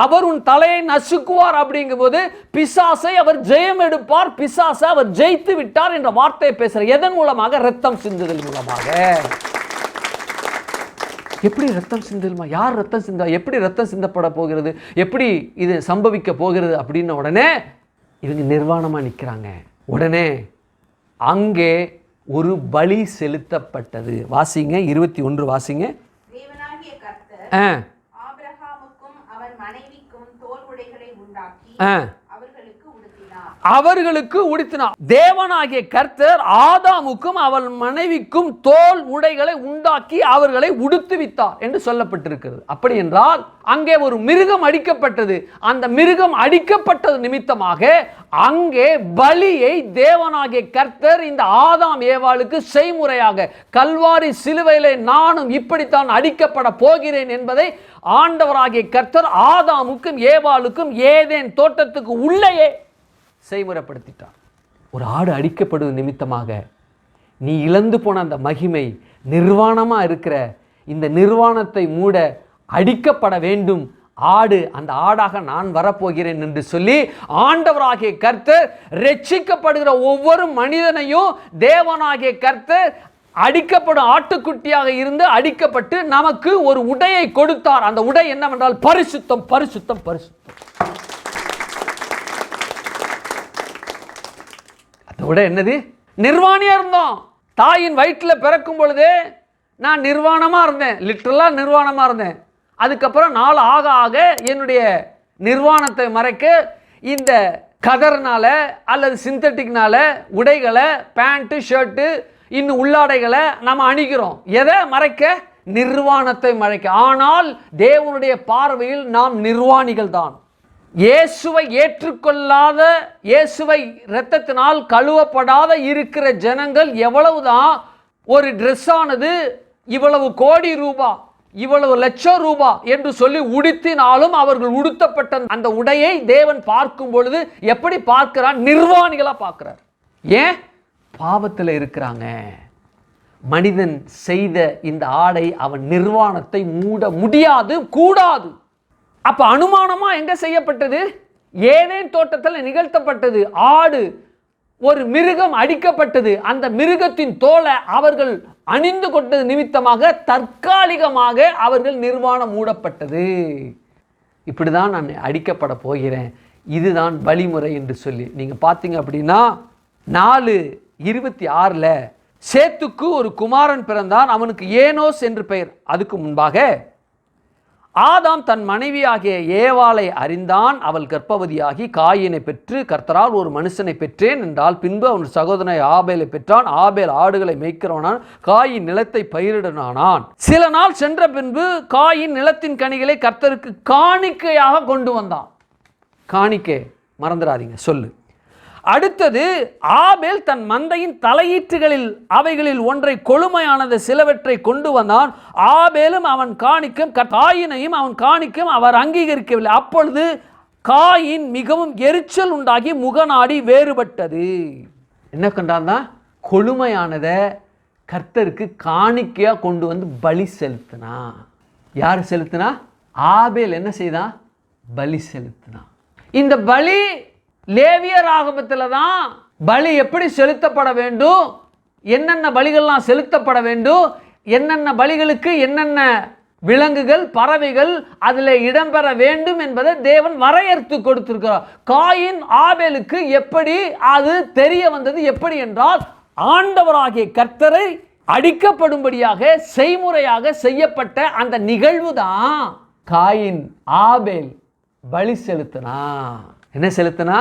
அவர் உன் தலையை நசுக்குவார் அப்படிங்கும் போது பிசாசை அவர் ஜெயம் எடுப்பார், பிசாசை அவர் ஜெயித்து விட்டார் என்ற வார்த்தையை பேசுற. எதன் மூலமாக? ரத்தம் சிந்துதல் மூலமாக. எப்படி ரத்தம் சிந்துதல்? யார் ரத்தம் சிந்தா? எப்படி ரத்தம் சிந்தப்பட போகிறது? எப்படி இது சம்பவிக்க போகிறது அப்படின்ன உடனே இவங்க நிர்வாணமா நிற்கிறாங்க. உடனே அங்கே ஒரு பலி செலுத்தப்பட்டது. வாசிங்க 21 வாசிங்க. அவர்களுக்கு உடுத்தினார். தேவனாகிய கர்த்தர் ஆதாமுக்கும் அவள் மனைவிக்கும் தோல் உடைகளை உண்டாக்கி அவர்களை உடுத்துவித்தார் என்று சொல்லப்பட்டிருக்கிறது. அப்படி என்றால் அங்கே ஒரு மிருகம் அடிக்கப்பட்டது. அந்த மிருகம் அடிக்கப்பட்டது நிமித்தமாக அங்கே பலியை தேவனாகிய கர்த்தர் இந்த ஆதாம் ஏவாளுக்கு செய்முறையாக, கல்வாரி சிலுவையிலே நானும் இப்படித்தான் அடிக்கப்பட போகிறேன் என்பதை ஆண்டவராகிய கர்த்தர் ஆதாமுக்கும் ஏவாளுக்கும் ஏதேன் தோட்டத்துக்கு உள்ளேயே செய்முறைப்படுத்திட்டார். ஒரு ஆடு அடிக்கப்படுவது நிமித்தமாக நீ இழந்து போன அந்த மகிமை, நிர்வாணமா இருக்கிற இந்த நிர்வாணத்தை மூட அடிக்கப்பட வேண்டும் ஆடு, அந்த ஆடாக நான் வரப்போகிறேன் என்று சொல்லி ஆண்டவராகிய கர்த்தர் ரட்சிக்கப்படுகிற ஒவ்வொரு மனிதனையும் தேவனாகிய கர்த்தர் அடிக்கப்படும் ஆட்டுக்குட்டியாக இருந்து அடிக்கப்பட்டு நமக்கு ஒரு உடையை கொடுத்தார். அந்த உடை என்னவென்றால் பரிசுத்தம், பரிசுத்தம், பரிசுத்தம். அந்த உடை என்னது? நிர்வாணியா இருந்தோம். தாயின் வயிற்றில் பிறக்கும் பொழுதே நான் நிர்வாணமா இருந்தேன், லிட்டரலா நிர்வாணமா இருந்தேன். அதுக்கப்புறம் நாள் ஆக ஆக என்னுடைய நிர்வாணத்தை மறைக்க இந்த கதர்னால அல்லது சிந்தட்டிக்னால உடைகளை, பேண்ட்டு, ஷர்ட்டு, இன்னும் உள்ளாடைகளை நம்ம அணிகிறோம். எதை மறைக்க? நிர்வாணத்தை மறைக்க. ஆனால் தேவனுடைய பார்வையில் நாம் நிர்வாணிகள் தான். இயேசுவை ஏற்றுக்கொள்ளாத, இயேசுவை இரத்தத்தினால் கழுவப்படாத இருக்கிற ஜனங்கள் எவ்வளவுதான் ஒரு ட்ரெஸ் ஆனது இவ்வளவு கோடி ரூபாய், இவ்வளவு லட்சம் ரூபாய் என்று சொல்லி உடுத்தினாலும் அவர்கள் உடுத்தப்பட்ட அந்த உடையை தேவன் பார்க்கும் பொழுது எப்படி பார்க்கிறார்? நிர்வாணிகளா பார்க்கிறார். ஏன்? பாவத்தில் இருக்கிறாங்க. மனிதன் செய்த இந்த ஆடை அவன் நிர்வாணத்தை மூட முடியாது, கூடாது. அப்ப அனுமானமா எங்க செய்யப்பட்டது? ஏதேன் தோட்டத்தில் நிகழ்த்தப்பட்டது. ஆடு, ஒரு மிருகம் அடிக்கப்பட்டது. அந்த மிருகத்தின் தோலை அவர்கள் அணிந்து கொண்டது நிமித்தமாக தற்காலிகமாக அவர்கள் நிர்வாணம் மூடப்பட்டது. இப்படிதான் நான் அடிக்கப்பட போகிறேன், இதுதான் வழிமுறை என்று சொல்லி நீங்க பார்த்தீங்க அப்படின்னா 4:26 சேத்துக்கு ஒரு குமாரன் பிறந்தான், அவனுக்கு ஏனோஸ் என்று பெயர். அதுக்கு முன்பாக ஆதாம் தன் மனைவியாகிய ஏவாளை அறிந்தான். அவள் கர்ப்பவதியாகி காயினை பெற்று, கர்த்தரால் ஒரு மனுஷனை பெற்றேன் என்றால், பின்பு அவன் சகோதரனை ஆபேலை பெற்றான். ஆபேல் ஆடுகளை மேய்க்கிறவனான், காயின் நிலத்தை பயிரிடனானான். சில நாள் சென்ற பின்பு காயின் நிலத்தின் கனிகளை கர்த்தருக்கு காணிக்கையாக கொண்டு வந்தான். காணிக்கை மறந்துடாதீங்க சொல்லு. அடுத்தது ஆபேல் தன் மந்தையின் தலையீற்றுகளில் அவைகளில் ஒன்றை கொழுமையானது சிலவற்றை கொண்டு வந்தான். ஆபேலும் அவன் காணிக்கும் காயினையும் அவன் காணிக்கும் அவர் அங்கீகரிக்கவில்லை. அப்பொழுது காயின் மிகவும் எரிச்சல் உண்டாகி முகநாடி வேறுபட்டது. என்ன கண்டான்? கொழுமையானதை கர்த்தருக்கு காணிக்கையா கொண்டு வந்து பலி செலுத்தினா. யார் செலுத்தினா? ஆபேல் என்ன செய்தான்? பலி செலுத்தினா. இந்த பலி லேவியர் ஆகமத்தில் தான் பலி எப்படி செலுத்தப்பட வேண்டும், என்னென்ன பலிகள்லாம் செலுத்தப்பட வேண்டும், என்னென்ன பலிகளுக்கு என்னென்ன விலங்குகள் பறவைகள் அதில் இடம்பெற வேண்டும் என்பதை தேவன் வரையறுத்து கொடுத்திருக்கிறார். காயின் ஆபேலுக்கு எப்படி அது தெரிய வந்தது? எப்படி என்றால், ஆண்டவராகிய கர்த்தரை அடிக்கப்படும்படியாக செய்முறையாக செய்யப்பட்ட அந்த நிகழ்வு தான் காயின் ஆபேல் பலி செலுத்தினா. என்ன செலுத்தினா?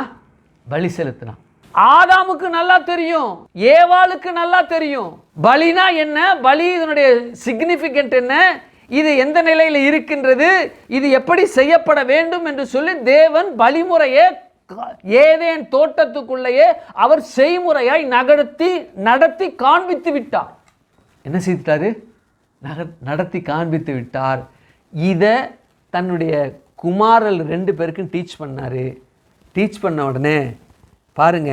பலி செலுத்தினா. ஆதாமுக்கு நல்லா தெரியும், ஏவாளுக்கு நல்லா தெரியும் பலினா என்ன, பலி இதனுடைய சிக்னிஃபிகன்ட் என்ன, இது எந்த நிலையில் இருக்கின்றது, இது எப்படி செய்யப்பட வேண்டும் என்று சொல்லி தேவன் பலிமுறையை ஏதேன் தோட்டத்துக்குள்ளேயே அவர் செய்முறையாய் நடத்தி காண்பித்து விட்டார். என்ன செய்துட்டாரு? நடத்தி காண்பித்து விட்டார். இதை தன்னுடைய குமாரல் 2 பேருக்கும் டீச் பண்ணாரு. டீச் பண்ண உடனே பாருங்க,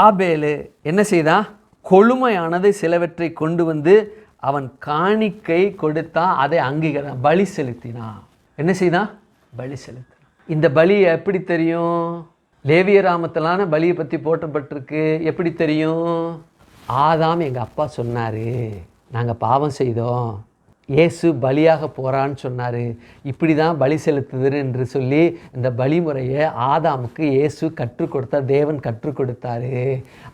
ஆபேலு என்ன செய்தான்? கொழுமையானது சிலவற்றை கொண்டு வந்து அவன் காணிக்கை கொடுத்தான், அதை அங்கீகரித்தான், பலி செலுத்தினான். என்ன செய்தான்? பலி செலுத்தினான். இந்த பலி எப்படி தெரியும்? லேவியராமத்திலான பலியை பற்றி போட்டப்பட்டிருக்கு. எப்படி தெரியும்? ஆதாம் எங்கள் அப்பா சொன்னார், நாங்கள் பாவம் செய்தோம், இயேசு பலியாக போகிறான்னு சொன்னார், இப்படி தான் பலி செலுத்துது என்று சொல்லி இந்த பலிமுறையை ஆதாமுக்கு இயேசு கற்றுக் கொடுத்தார், தேவன் கற்றுக் கொடுத்தாரு.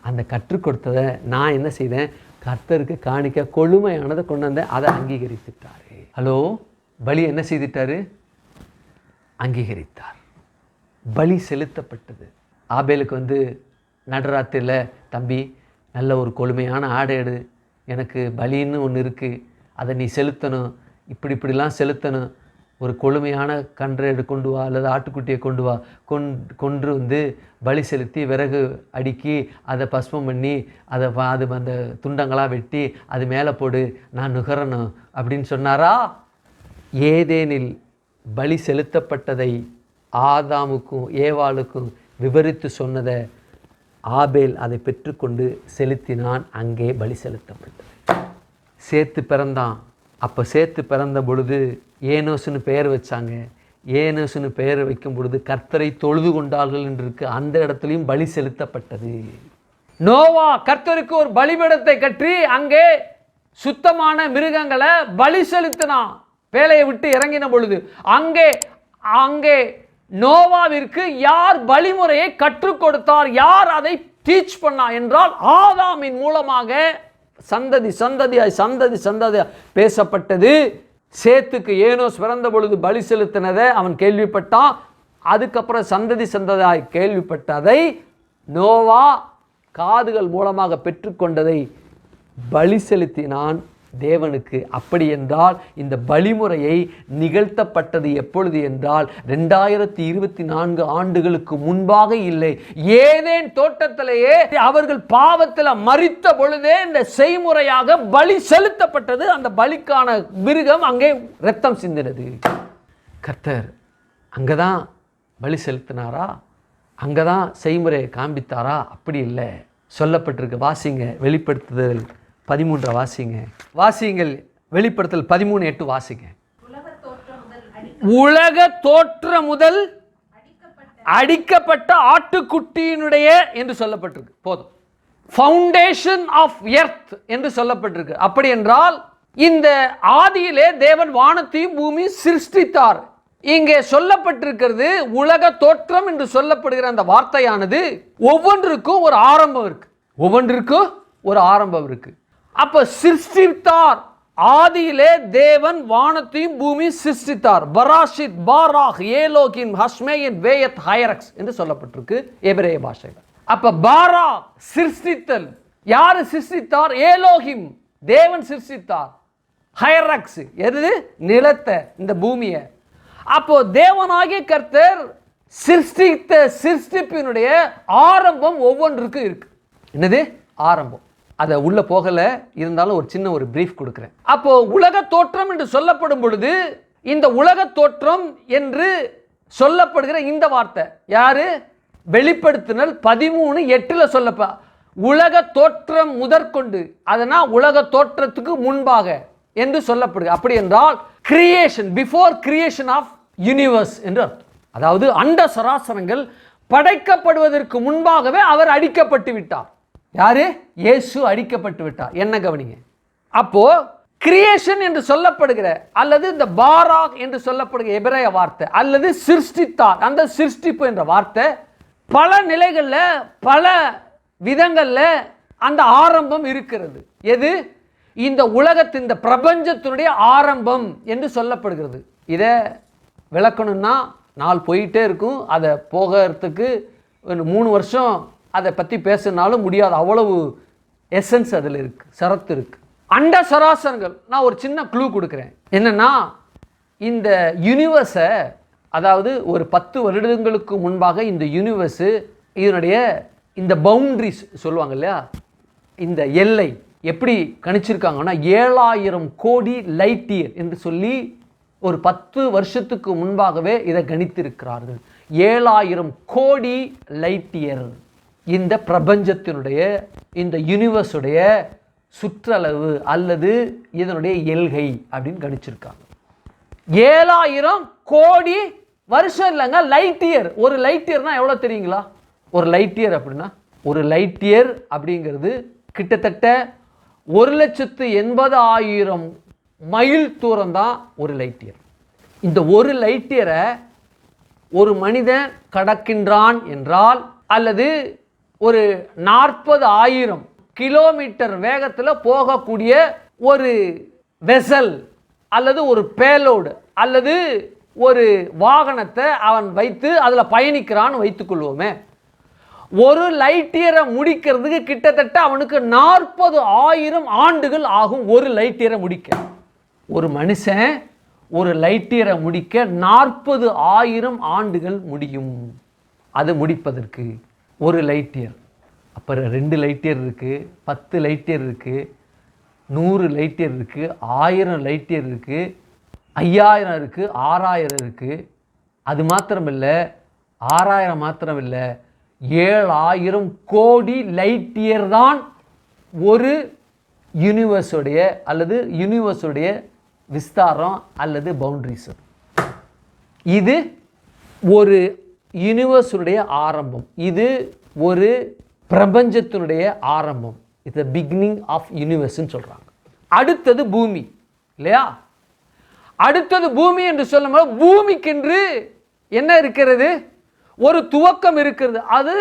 அந்த கற்றுக் கொடுத்ததை நான் என்ன செய்தேன்? கர்த்தருக்கு காணிக்க கொழுமையானதை கொண்டு வந்தேன், அதை அங்கீகரித்துட்டாரு. ஹலோ, பலி என்ன செய்துட்டாரு? அங்கீகரித்தார். பலி செலுத்தப்பட்டது. ஆபேலுக்கு நடராத்திரியில், தம்பி நல்ல ஒரு கொழுமையான ஆடை எடு, எனக்கு பலின்னு ஒன்று இருக்குது, அதை நீ செலுத்தணும், இப்படிலாம் செலுத்தணும், ஒரு கொழுமையான கன்றை கொண்டு வா அல்லது ஆட்டுக்குட்டியை கொண்டு வா, கொன்று பலி செலுத்தி விறகு அடுக்கி அதை பஸ்பம் பண்ணி அதை அது அந்த துண்டங்களாக வெட்டி அது மேலே போடு, நான் நுகரணும் அப்படின்னு சொன்னாரா? ஏதேனில் பலி செலுத்தப்பட்டதை ஆதாமுக்கும் ஏவாளுக்கும் விவரித்து சொன்னதை ஆபேல் அதை பெற்றுக்கொண்டு செலுத்தினான். அங்கே பலி செலுத்தப்பட்டது. சேத்து பிறந்தான். அப்போ சேத்து பிறந்த பொழுது ஏனோஸ்னு பெயர் வச்சாங்க. ஏனோஸ்னு பெயர் வைக்கும் பொழுது கர்த்தரை தொழுது கொண்டார்கள் என்று இருக்கு. அந்த இடத்துலையும் பலி செலுத்தப்பட்டது. நோவா கர்த்தருக்கு ஒரு பலிபீடத்தை கட்டி அங்கே சுத்தமான மிருகங்களை பலி செலுத்தினான். வேலையை விட்டு இறங்கின பொழுது அங்கே நோவாவிற்கு யார் பலிமுறையை கற்றுக் கொடுத்தார், யார் அதை டீச் பண்ணா என்றால் ஆதாமின் மூலமாக சந்ததியாய் பேசப்பட்டது. சேத்துக்கு ஏனோஸ் பிறந்த பொழுது பலி செலுத்தினதை அவன் கேள்விப்பட்டான். அதுக்கப்புறம் சந்ததியாய் கேள்விப்பட்டதை நோவா காதுகள் மூலமாக பெற்றுக்கொண்டதை பலி செலுத்தினான். தேவனுக்கு. அப்படி என்றால் இந்த பலிமுறையை நிகழ்த்தப்பட்டது எப்பொழுது என்றால் 2024 ஆண்டுகளுக்கு முன்பாக இல்லை, ஏதேன் தோட்டத்திலேயே அவர்கள் பாவத்தில் மரித்த பொழுதே இந்த செய்முறையாக பலி செலுத்தப்பட்டது. அந்த பலிக்கான மிருகம் அங்கே இரத்தம் சிந்தினது. கர்த்தர் அங்கதான் பலி செலுத்தினாரா? அங்கதான் செய்முறையை காண்பித்தாரா? அப்படி இல்லை. சொல்லப்பட்டிருக்கு, வாசிங்க வெளிப்படுத்துதல் 13 வாசிங்க. வாசிங்கள் வெளிப்படுத்தல் 13:8 வாசிங்க. உலக தோற்றம் முதல் அடிக்கப்பட்ட ஆட்டுக்குட்டியினுடைய என்று சொல்லப்பட்டிருக்கு. போதும். ஃபவுண்டேஷன் ஆஃப் எர்த் என்று சொல்லப்பட்டிருக்கு. அப்படி என்றால் இந்த ஆதியிலே தேவன் வானத்தையும் பூமி சிருஷ்டித்தார். இங்கே சொல்லப்பட்டிருக்கிறது உலக தோற்றம் என்று சொல்லப்படுகிற அந்த வார்த்தையானது ஒவ்வொன்றுக்கும் ஒரு ஆரம்பம் இருக்கு. ஒவ்வொன்றுக்கும் ஒரு ஆரம்பம் இருக்கு. அப்ப சிருஷ்டித்தார். ஆதியிலே தேவன் வானத்தையும் பூமி சிருஷ்டித்தார். பராஷித் பாராக் ஏலோகிம் ஹஸ்மேயின் வேயத் ஹைரக்ஸ் என்று சொல்லப்பட்டிருக்கு எபிரேய பாஷையில். அப்ப பாரா சிருஷ்டித்தல். யாரு சிருஷ்டித்தார்? ஏலோகிம் தேவன் சிருஷ்டித்தார். ஹைரக்ஸ் எது? நிலத்தை, இந்த பூமியை. அப்போ தேவனாகிய கர்த்தர் சிருஷ்டித்த சிருஷ்டிப்பினுடைய ஆரம்பம் ஒவ்வொன்றுக்கும் இருக்கு. என்னது ஆரம்பம்? அதை உள்ள போகல, இருந்தாலும் ஒரு சின்ன ஒரு பிரீஃப் கொடுக்கிறேன். அப்போ உலக தோற்றம் என்று சொல்லப்படும் பொழுது இந்த உலக தோற்றம் என்று சொல்லப்படுகிற இந்த வார்த்தை யாரு? வெளிப்படுத்தினல் 13:8 சொல்லப்ப உலக தோற்றம் முதற்கொண்டு, அதனால் உலக தோற்றத்துக்கு முன்பாக என்று சொல்லப்படுது. அப்படி என்றால் creation, before creation of universe என்று அர்த்தம். அதாவது அண்ட சராசரங்கள் படைக்கப்படுவதற்கு முன்பாகவே அவர் அடிக்கப்பட்டு விட்டார். யாரு? இயேசு அடிக்கப்பட்டு விட்டார். என்ன கவனிங்க. அப்போ கிரியேஷன் என்று சொல்லப்படுகிற அல்லது இந்த பாராக் என்று சொல்லப்படுகிற எபிரேய வார்த்தை அல்லது சிருஷ்டித்தார், அந்த சிருஷ்டிப்பு என்ற வார்த்தை பல நிலைகள்ல பல விதங்கள்ல அந்த ஆரம்பம் இருக்கிறது. எது? இந்த உலகத்தின், இந்த பிரபஞ்சத்தினுடைய ஆரம்பம் என்று சொல்லப்படுகிறது. இதை விளக்கணும்னா நாள் போயிட்டே இருக்கும். அதை போகிறதுக்கு 3 வருஷம் அதை பற்றி பேசினாலும் முடியாது. அவ்வளவு எசன்ஸ் அதில் இருக்கு, சரத்து இருக்கு. அண்ட சராசரங்கள். நான் ஒரு சின்ன க்ளூ கொடுக்குறேன். என்னன்னா இந்த யூனிவர்ஸை, அதாவது ஒரு 10 வருடங்களுக்கு முன்பாக இந்த யூனிவர்ஸு இதனுடைய இந்த பவுண்ட்ரிஸ் சொல்லுவாங்க இல்லையா, இந்த எல்லை எப்படி கணிச்சிருக்காங்கன்னா 7000 கோடி லைட் இயர் என்று சொல்லி ஒரு 10 வருஷத்துக்கு முன்பாகவே இதை கணித்திருக்கிறார்கள். 7000 கோடி லைட் இயர் இந்த பிரபஞ்சத்தினுடைய, இந்த யூனிவர்ஸுடைய சுற்றளவு அல்லது இதனுடைய எல்கை அப்படின்னு கணிச்சிருக்காங்க. 7000 கோடி வருஷம் இல்லைங்க, லைட் இயர். ஒரு லைட் இயர்னா எவ்வளோ தெரியுங்களா? ஒரு லைட் இயர் அப்படின்னா, ஒரு லைட் இயர் அப்படிங்கிறது கிட்டத்தட்ட 1,80,000 மைல் தூரம் தான் ஒரு லைட் இயர். இந்த ஒரு லைட் இயரை ஒரு மனிதன் கடக்கின்றான் என்றால், அல்லது ஒரு 40,000 கிலோமீட்டர் வேகத்தில் போகக்கூடிய ஒரு வெசல் அல்லது ஒரு பேலோடு அல்லது ஒரு வாகனத்தை அவன் வைத்து அதில் பயணிக்கிறான்னு வைத்துக்கொள்வோமே, ஒரு லைட் இயரை முடிக்கிறதுக்கு கிட்டத்தட்ட அவனுக்கு 40,000 ஆண்டுகள் ஆகும். ஒரு லைட் இயரை முடிக்க ஒரு மனுஷன் ஒரு லைட் இயரை முடிக்க 40,000 ஆண்டுகள் முடியும். அது முடிப்பதற்கு ஒரு லைட் இயர். அப்புறம் 2 லைட் இயர் இருக்குது, 10 லைட் இயர் இருக்குது, 100 லைட் இயர் இருக்குது, 1000 லைட் இயர் இருக்குது, 5000 இருக்குது, 6000 இருக்குது. அது மாத்திரமில்லை, 6000 மாத்திரமில்லை, 7000 கோடி லைட் இயர் தான் ஒரு யூனிவர்ஸுடைய அல்லது யூனிவர்ஸுடைய விஸ்தாரம் அல்லது பவுண்டரிஸ். இது ஒரு யூனிவர்ஸுடைய ஆரம்பம். இது ஒரு பிரபஞ்சத்தினுடைய ஆரம்பம். இது பிகினிங் ஆஃப் யூனிவர்ஸ்ன்னு சொல்கிறாங்க. அடுத்தது பூமி இல்லையா? அடுத்தது பூமி என்று சொல்லும்போது பூமிக்கென்று என்ன இருக்கிறது? ஒரு துவக்கம் இருக்கிறது. அது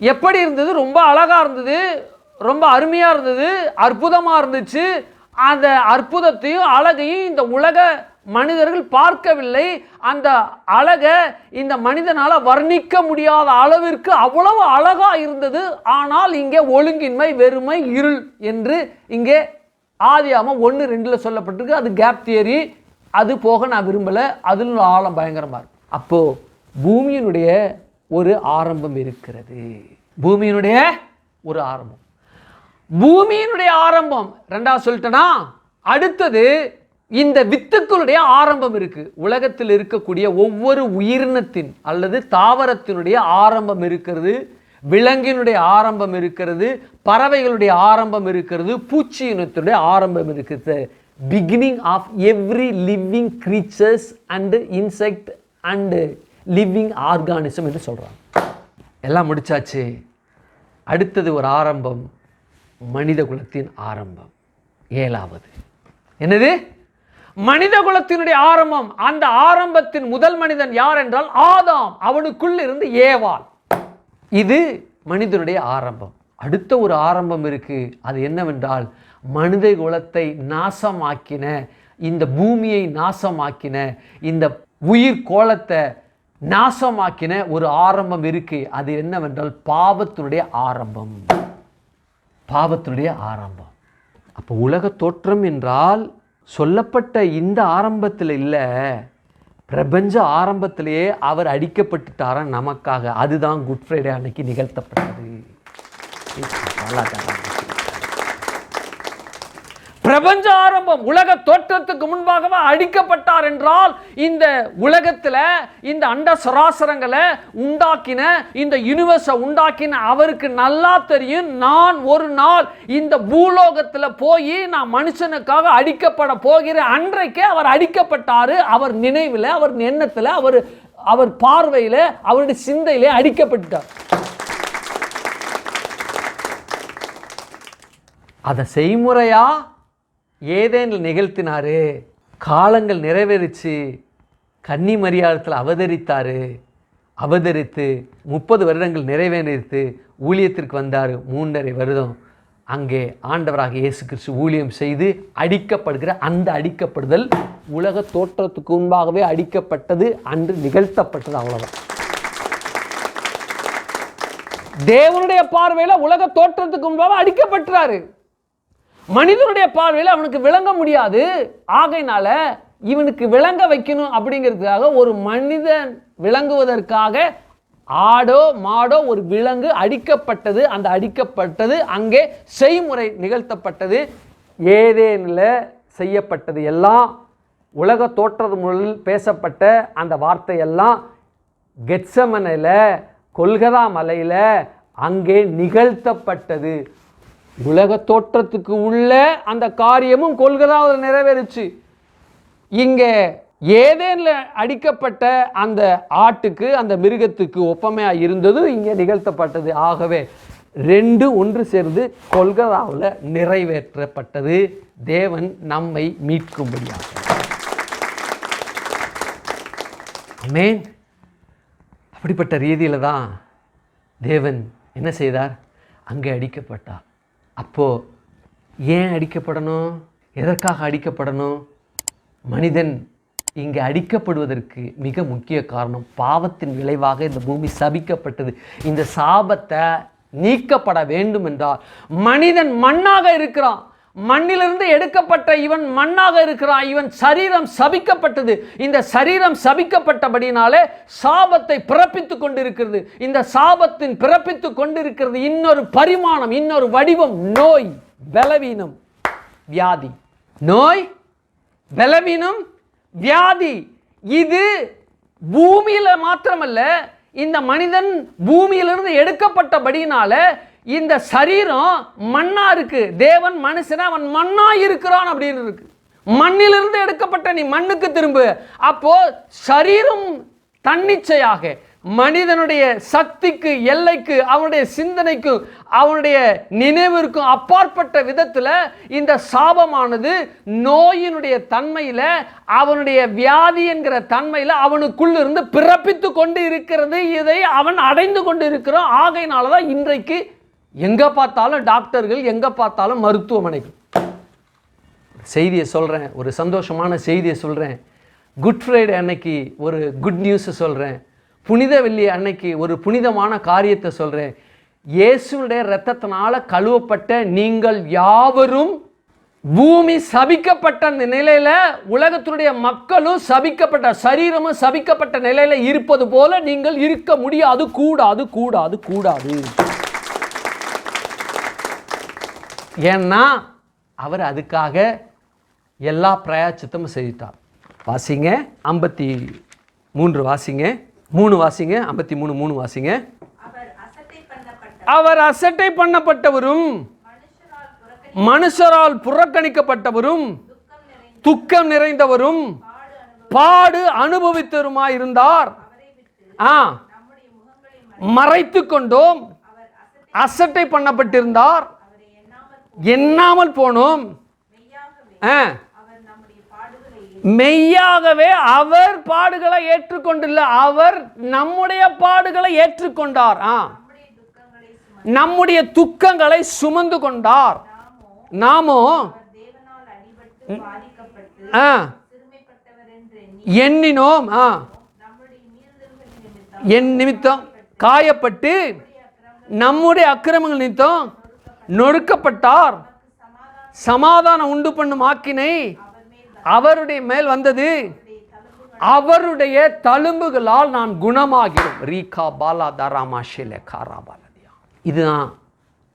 எப்படி இருந்தது? ரொம்ப அழகாக இருந்தது, ரொம்ப அருமையாக இருந்தது, அற்புதமாக இருந்துச்சு. அந்த அற்புதத்தையும் அழகையும் இந்த உலக மனிதர்கள் பார்க்கவில்லை. அந்த அழகை இந்த மனிதனால் வர்ணிக்க முடியாத அளவிற்கு அவ்வளவு அழகாக இருந்தது. ஆனால் இங்கே ஒழுங்கின்மை, வெறுமை, இருள் என்று இங்கே ஆதியாகமம் 1:2 சொல்லப்பட்டிருக்கு. அது கேப் தியரி, அது போக நான் விரும்பலை. அதில் ஆழம் பயங்கரமாக இருக்கும். அப்போது பூமியினுடைய ஒரு ஆரம்பம் இருக்கிறது. பூமியினுடைய ஒரு ஆரம்பம், பூமியினுடைய ஆரம்பம். ரெண்டாவது சொல்லிட்டேனா, அடுத்தது இந்த வித்துக்களுடைய ஆரம்பம் இருக்கு. உலகத்தில் இருக்கக்கூடிய ஒவ்வொரு உயிரினத்தின் அல்லது தாவரத்தினுடைய ஆரம்பம் இருக்கிறது, விலங்கினுடைய ஆரம்பம் இருக்கிறது, பறவைகளுடைய ஆரம்பம் இருக்கிறது, பூச்சி இனத்தினுடைய ஆரம்பம் இருக்கிறது. Beginning of every living creatures and insect and living organism என்று சொல்றாங்க. எல்லாம் முடிச்சாச்சு. அடுத்தது ஒரு ஆரம்பம், மனித குலத்தின் ஆரம்பம். 7வது என்னது? மனித குலத்தினுடைய ஆரம்பம். அந்த ஆரம்பத்தின் முதல் மனிதன் யார் என்றால் ஆதாம், அவனுக்குள் இருந்து ஏவாள். இது மனிதனுடைய ஆரம்பம். அடுத்த ஒரு ஆரம்பம் இருக்கு. அது என்னவென்றால் மனித குலத்தை நாசமாக்கின, இந்த பூமியை நாசமாக்கின, இந்த உயிர் கோலத்தை நாசமாக்கின ஒரு ஆரம்பம் இருக்கு. அது என்னவென்றால் பாவத்தினுடைய ஆரம்பம். பாவத்தினுடைய ஆரம்பம். அப்போ உலக தோற்றம் என்றால் சொல்லப்பட்ட இந்த ஆரம்பத்தில் இல்லை, பிரபஞ்ச ஆரம்பத்திலேயே அவர் அடிக்கப்பட்டுட்டாரா நமக்காக. அதுதான் குட் ஃப்ரைடே அன்னைக்கு நிகழ்த்தப்பட்டது. பிரபஞ்ச ஆரம்பம். உலக தோற்றத்துக்கு முன்பாகவே அடிக்கப்பட்டார் என்றால் இந்த உலகத்தில் இந்த அண்ட சராசரங்களை உண்டாக்கின, இந்த யூனிவர்ஸை உண்டாக்கின அவருக்கு நல்லா தெரியும், நான் ஒரு நாள் இந்த பூலோகத்தில் போய் நான் மனுஷனுக்காக அடிக்கப்பட போகிற அன்றைக்கே அவர் அடிக்கப்பட்டாரு. அவர் நினைவில், அவர் எண்ணத்தில், அவர் பார்வையில், அவருடைய சிந்தையிலே அடிக்கப்பட்டார். அதை செய்முறையா ஏதேனில் நிகழ்த்தினாரு. காலங்கள் நிறைவேறிச்சு. கன்னி மரியாதத்தில் அவதரித்து 30 வருடங்கள் நிறைவேறித்து ஊழியத்திற்கு வந்தார். 3.5 வருடம் அங்கே ஆண்டவராக இயேசு கிறிஸ்து ஊழியம் செய்து அடிக்கப்படுகிற அந்த அடிக்கப்படுதல் உலக தோற்றத்துக்கு முன்பாகவே அடிக்கப்பட்டது, அன்று நிகழ்த்தப்பட்டது. அவ்வளவுதான். தேவனுடைய பார்வையில் உலக தோற்றத்துக்கு முன்பாக அடிக்கப்பட்டாரு. மனிதனுடைய பார்வையில் அவனுக்கு விளங்க முடியாது. ஆகையினால இவனுக்கு விளங்க வைக்கணும் அப்படிங்கிறதுக்காக ஒரு மனிதன் விளங்குவதற்காக ஆடோ மாடோ ஒரு விலங்கு அடிக்கப்பட்டது. அந்த அடிக்கப்பட்டது அங்கே செய்முறை நிகழ்த்தப்பட்டது. ஏதேனில் செய்யப்பட்டது எல்லாம் உலக தோற்றது முதல் பேசப்பட்ட அந்த வார்த்தையெல்லாம் கெத்செமனையில், கொல்கதா மலையில் அங்கே நிகழ்த்தப்பட்டது. உலக தோற்றத்துக்கு உள்ள அந்த காரியமும் கொல்கதாவில் நிறைவேறிச்சு. இங்கே ஏதேனில் அடிக்கப்பட்ட அந்த ஆட்டுக்கு, அந்த மிருகத்துக்கு ஒப்பமையாக இருந்தது இங்கே நிகழ்த்தப்பட்டது. ஆகவே 2 ஒன்று சேர்ந்து கொல்கதாவில் நிறைவேற்றப்பட்டது. தேவன் நம்மை மீட்கும்படியாக. ஆமென். அப்படிப்பட்ட ரீதியில் தான் தேவன் என்ன செய்தார்? அங்கே அடிக்கப்பட்டார். அப்போது ஏன் அடிக்கப்படணும்? எதற்காக அடிக்கப்படணும்? மனிதன் இங்கே அடிக்கப்படுவதற்கு மிக முக்கிய காரணம் பாவத்தின் விளைவாக இந்த பூமி சபிக்கப்பட்டது. இந்த சாபத்தை நீக்கப்பட வேண்டும் என்றால் மனிதன் மண்ணாக இருக்கிறான். மண்ணிலிருந்து எடுக்கப்பட்ட இவன் மண்ணாக இருக்கிறான். இவன் சரீரம் சபிக்கப்பட்டது. இந்த சரீரம் சபிக்கப்பட்டபடினாலே சாபத்தை பிறப்பித்துக் கொண்டிருக்கிறது. இந்த சாபத்தின் பிறப்பித்துக் கொண்டிருக்கிறது இன்னொரு பரிமாணம், இன்னொரு வடிவம், நோய், பலவீனம், வியாதி. நோய், பலவீனம், வியாதி. இது பூமியில மாத்திரமல்ல, இந்த மனிதன் பூமியிலிருந்து எடுக்கப்பட்டபடினால இந்த சரீரம் மண்ணா இருக்கு. தேவன் மனுஷன அவன் மண்ணா இருக்கிறான் அப்படின்னு இருக்கு. மண்ணிலிருந்து எடுக்கப்பட்ட நீ மண்ணுக்கு திரும்பு. அப்போ சரீரம் தன்னிச்சையாக மனிதனுடைய சக்திக்கு, எல்லைக்கு, அவனுடைய சிந்தனைக்கு, அவனுடைய நினைவிற்கும் அப்பாற்பட்ட விதத்தில் இந்த சாபமானது நோயினுடைய தன்மையில், அவனுடைய வியாதி என்கிற தன்மையில் அவனுக்குள்ளிருந்து பிறப்பித்து கொண்டு இருக்கிறது. இதை அவன் அடைந்து கொண்டு இருக்கிறான். ஆகையினால தான் இன்றைக்கு எங்கே பார்த்தாலும் டாக்டர்கள், எங்கே பார்த்தாலும் மருத்துவமனைகள். செய்தியை சொல்கிறேன், ஒரு சந்தோஷமான செய்தியை சொல்கிறேன். குட் ஃப்ரைடே அன்னைக்கு ஒரு குட் நியூஸை சொல்கிறேன். புனித வெள்ளி அன்னைக்கு ஒரு புனிதமான காரியத்தை சொல்கிறேன். இயேசுடைய இரத்தத்தினால கழுவப்பட்ட நீங்கள் யாவரும் பூமி சபிக்கப்பட்ட அந்த நிலையில உலகத்தினுடைய மக்களும் சபிக்கப்பட்ட, சரீரமும் சபிக்கப்பட்ட நிலையில இருப்பது போல நீங்கள் இருக்க முடியாது. கூடாது கூடாது கூடாது. ஏன்னா அவர் அதுக்காக எல்லா பிரயாச்சித்தமும் செய்தார். வாசிங்க 53 வாசிங்க, 3 வாசிங்க, 53 3 வாசிங்க. அவர் அசட்டை பண்ணப்பட்டவரும் மனுஷரால் புறக்கணிக்கப்பட்டவரும் துக்கம் நிறைந்தவரும் பாடு அனுபவித்தவருமாயிருந்தார். மறைத்து கொண்டோம், அசட்டை பண்ணப்பட்டிருந்தார், எண்ணாமல் போனோம். மெய்யாகவே அவர் பாடுகளை ஏற்றுக்கொண்டில்லை, அவர் நம்முடைய பாடுகளை ஏற்றுக்கொண்டார். நம்முடைய துக்கங்களை சுமந்து கொண்டார். நாமோ எண்ணினோம், என் நிமித்தம் காயப்பட்டு நம்முடைய அக்கிரமங்கள் நிமித்தம் நொறுக்கப்பட்டார். சமாதானம் உண்டு பண்ணும் ஆக்கினை அவருடைய மேல் வந்தது, அவருடைய தழும்புகளால் நான் குணமாகிறோம். ரீகா பாலா தாராமா ஷிலே காரா பாலதியா. இதுதான்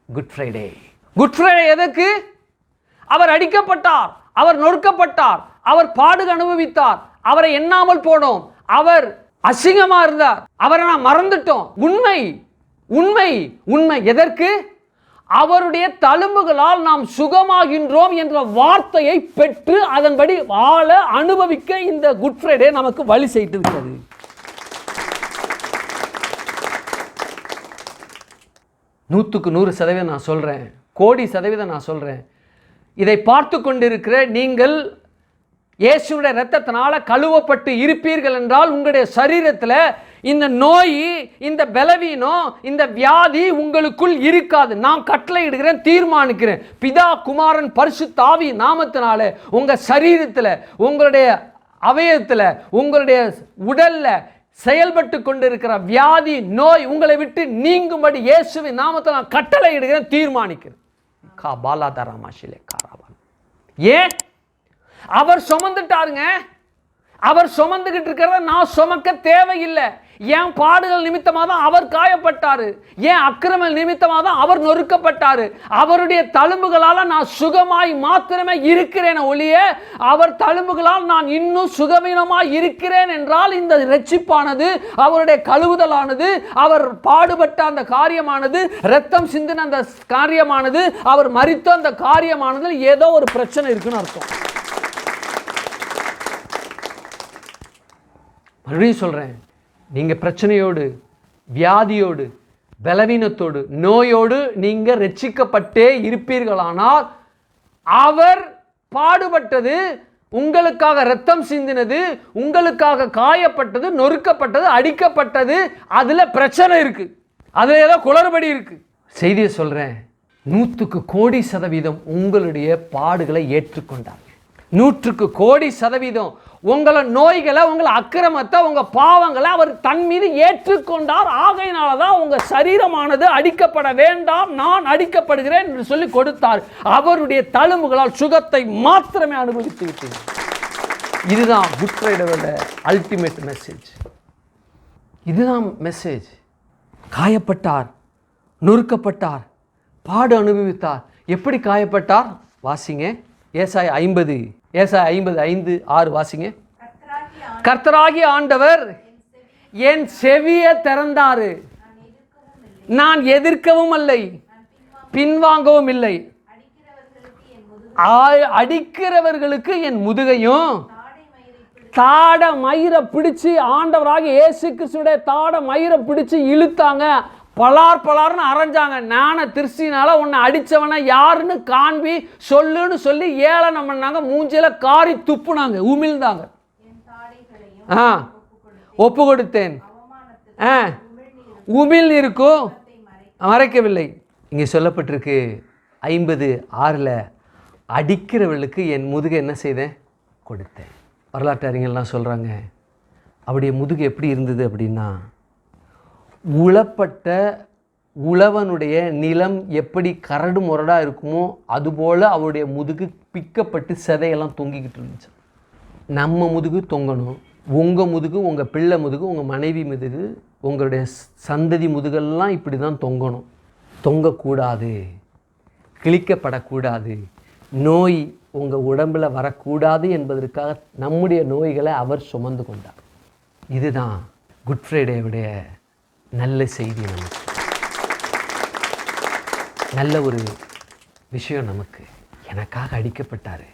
குட் ஃப்ரைடே. குட் ஃப்ரைடே எதற்கு? அவர் அடிக்கப்பட்டார், அவர் நொறுக்கப்பட்டார், அவர் பாடுகள் அனுபவித்தார், அவரை எண்ணாமல் போனோம், அவர் அசிங்கமா இருந்தார், அவரை நான் மறந்துட்டோம். உண்மை உண்மை உண்மை. எதற்கு? அவருடைய தழும்புகளால் நாம் சுகமாகின்றோம் என்ற வார்த்தையை பெற்று அதன்படி வாழ அனுபவிக்க இந்த குட் ஃப்ரைடே நமக்கு வழி செய்திருக்கிறது. 100% நான் சொல்றேன், கோடி சதவீதம் நான் சொல்றேன். இதை பார்த்து கொண்டிருக்கிற நீங்கள் இயேசுவுடைய இரத்தத்தினால கழுவப்பட்டு இருப்பீர்கள் என்றால் உங்களுடைய சரீரத்தில் இந்த நோய், இந்த பலவீனம், இந்த வியாதி உங்களுக்குள் இருக்காது. நான் கட்டளையிடுகிறேன், தீர்மானிக்கிறேன். பிதா குமாரன் பரிசுத்த ஆவி நாமத்தினால உங்கள் சரீரத்தில், உங்களுடைய அவயத்தில், உங்களுடைய உடல்ல செயல்பட்டு கொண்டிருக்கிற வியாதி நோய் உங்களை விட்டு நீங்கும்படி இயேசுவின் நாமத்தில் நான் கட்டளையிடுகிறேன், தீர்மானிக்கிறேன். ஏன்? அவர் சுமந்துட்டாருங்க. அவர் சுமந்துகிட்டு இருக்கிறத நான் சுமக்க தேவையில்லை. என் பாடுகள் நிமித்தமாக தான் அவர் காயப்பட்டாரு, என் அக்கிரம நிமித்தமாக தான் அவர் நொறுக்கப்பட்டாரு. அவருடைய தழும்புகளால் நான் சுகமாய் மாத்திரமே இருக்கிறேன் ஒழிய அவர் தழும்புகளால் நான் இன்னும் சுகவீனமாய் இருக்கிறேன் என்றால் இந்த இரட்சிப்பானது, அவருடைய கழுவுதலானது, அவர் பாடுபட்ட அந்த காரியமானது, இரத்தம் சிந்தின அந்த காரியமானது, அவர் மரித்த அந்த காரியமானது ஏதோ ஒரு பிரச்சனை இருக்குன்னு அர்த்தம். மறுபடியும் சொல்கிறேன், நீங்கள் பிரச்சனையோடு, வியாதியோடு, பலவீனத்தோடு, நோயோடு நீங்கள் ரட்சிக்கப்பட்டே இருப்பீர்களானால் அவர் பாடுபட்டது, உங்களுக்காக இரத்தம் சிந்தினது, உங்களுக்காக காயப்பட்டது, நொறுக்கப்பட்டது, அடிக்கப்பட்டது, அதில் பிரச்சனை இருக்குது, அதில் ஏதோ குளறுபடி இருக்குது. செய்தியை சொல்கிறேன், 100% உங்களுடைய பாடுகளை ஏற்றுக்கொண்டாங்க. 100% உங்களை நோய்களை, உங்களை அக்கிரமத்தை, உங்கள் பாவங்களை அவர் தன் மீது ஏற்றுக்கொண்டார். ஆகையினால தான் உங்கள் சரீரமானது அடிக்கப்பட வேண்டாம், நான் அடிக்கப்படுகிறேன் என்று சொல்லி கொடுத்தார். அவருடைய தழும்புகளால் சுகத்தை மாத்திரமே அனுபவித்து விட்டீங்க. இதுதான் குட் ஃப்ரைடேவோட அல்டிமேட் மெசேஜ். இதுதான் மெசேஜ். காயப்பட்டார், நொறுக்கப்பட்டார், பாடு அனுபவித்தார். எப்படி காயப்பட்டார்? வாசிங்க ஏசாயா 50:5-6 வாசிங்க. கர்த்தராகிய ஆண்டவர் என் செவியை திறந்தாரு, நான் எதிர்க்கவும் இல்லை, பின்வாங்கவும் இல்லை. அடிக்கிறவர்களுக்கு என் முதுகையும் தாட மயிரை பிடிச்சு, ஆண்டவராகிய இயேசு கிறிஸ்துடைய தாட மயிரை பிடிச்சு இழுத்தாங்க, பலார்னு அரைஞ்சாங்க. ஞான திருஷ்டினால உன்னை அடித்தவனை யாருன்னு காண்பி சொல்லுன்னு சொல்லி ஏளனம் பண்ணாங்க, மூஞ்சில காரி துப்புனாங்க, உமிழ்ந்தாங்க. ஒப்பு கொடுத்தேன், உமிழ் இருக்கும், மறைக்கவில்லை. இங்கே சொல்லப்பட்டிருக்கு 50:6 அடிக்கிறவர்களுக்கு என் முதுகை என்ன செய்தேன்? கொடுத்தேன். வரலாற்று அறிஞர்கள்லாம் சொல்கிறாங்க, அவருடைய முதுகு எப்படி இருந்தது அப்படின்னா, உழப்பட்ட உழவனுடைய நிலம் எப்படி கரடு முரடாக இருக்குமோ அதுபோல் அவருடைய முதுகு பிக்கப்பட்டு சதையெல்லாம் தொங்கிக்கிட்டு இருந்துச்சு. நம்ம முதுகு தொங்கணும், உங்கள் முதுகு, உங்கள் பிள்ளை முதுகு, உங்கள் மனைவி முதுகு, உங்களுடைய சந்ததி முதுகெல்லாம் இப்படி தான் தொங்கணும். தொங்கக்கூடாது, கிழிக்கப்படக்கூடாது, நோய் உங்கள் உடம்பில் வரக்கூடாது என்பதற்காக நம்முடைய நோய்களை அவர் சுமந்து கொண்டார். இதுதான் குட் ஃப்ரைடேவுடைய நல்ல செய்தி. நமக்கு நல்ல ஒரு விஷயம். நமக்கு எனக்காக அடிக்கப்பட்டார்,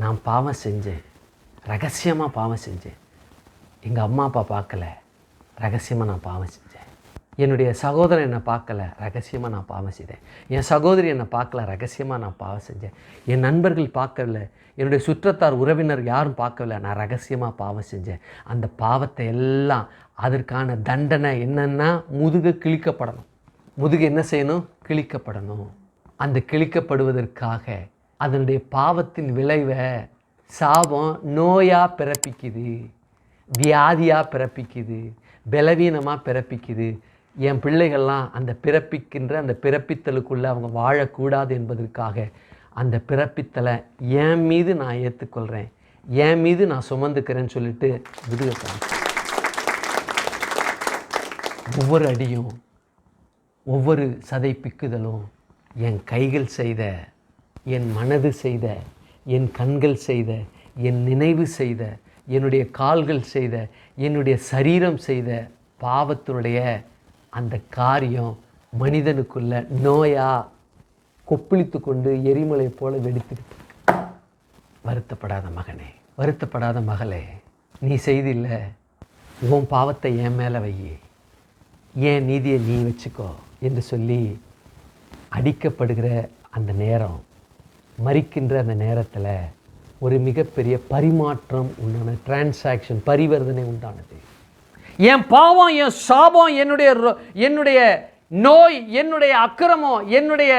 நான் பாவம் செஞ்சேன், ரகசியமாக பாவம் செஞ்சேன், எங்கள் அம்மா அப்பா பார்க்கல, ரகசியமாக நான் பாவம் செஞ்சேன். என்னுடைய சகோதரன் என்னை பார்க்கல, ரகசியமாக நான் பாவம் செய்தேன். என் சகோதரி என்னை பார்க்கல, ரகசியமாக நான் பாவம் செஞ்சேன். என் நண்பர்கள் பார்க்கல, என்னுடைய சுற்றத்தார் உறவினர் யாரும் பார்க்கல, நான் ரகசியமாக பாவம் செஞ்சேன். அந்த பாவத்தை எல்லாம் அதற்கான தண்டனை என்னென்னா முதுகு கிழிக்கப்படணும். முதுகு என்ன செய்யணும்? கிழிக்கப்படணும். அந்த கிழிக்கப்படுவதற்காக அதனுடைய பாவத்தின் விளைவை சாபம் நோயாக பிறப்பிக்குது, வியாதியாக பிறப்பிக்குது, பலவீனமாக பிறப்பிக்குது. என் பிள்ளைகள்லாம் அந்த பிறப்பிக்கின்ற அந்த பிறப்பித்தலுக்குள்ளே அவங்க வாழக்கூடாது என்பதற்காக அந்த பிறப்பித்தலை என் மீது நான் ஏற்றுக்கொள்கிறேன், என் மீது நான் சுமந்துக்கிறேன்னு சொல்லிட்டு விடுதலை. ஒவ்வொரு அடியும், ஒவ்வொரு சதை பிக்குதலும் என் கைகள் செய்த, என் மனது செய்த, என் கண்கள் செய்த, என் நினைவு செய்த, என்னுடைய கால்கள் செய்த, என்னுடைய சரீரம் செய்த பாவத்தினுடைய அந்த காரியம் மனிதனுக்குள்ள நோயாக கொப்பளித்து கொண்டு எரிமலை போல வெடித்துக்கிட்டு. வருத்தப்படாத மகனே, வருத்தப்படாத மகளே, நீ செய்தில்ல, உன் பாவத்தை என் மேலே வை, ஏன் நீதியை நீ வச்சுக்கோ என்று சொல்லி அடிக்கப்படுகிற அந்த நேரம், மரிக்கின்ற அந்த நேரத்தில் ஒரு மிகப்பெரிய பரிமாற்றம் உண்டான டிரான்சாக்ஷன், பரிவர்த்தனை உண்டானது. என் பாவம், என் சாபம், என்னுடைய நோய், என்னுடைய அக்கிரமம், என்னுடைய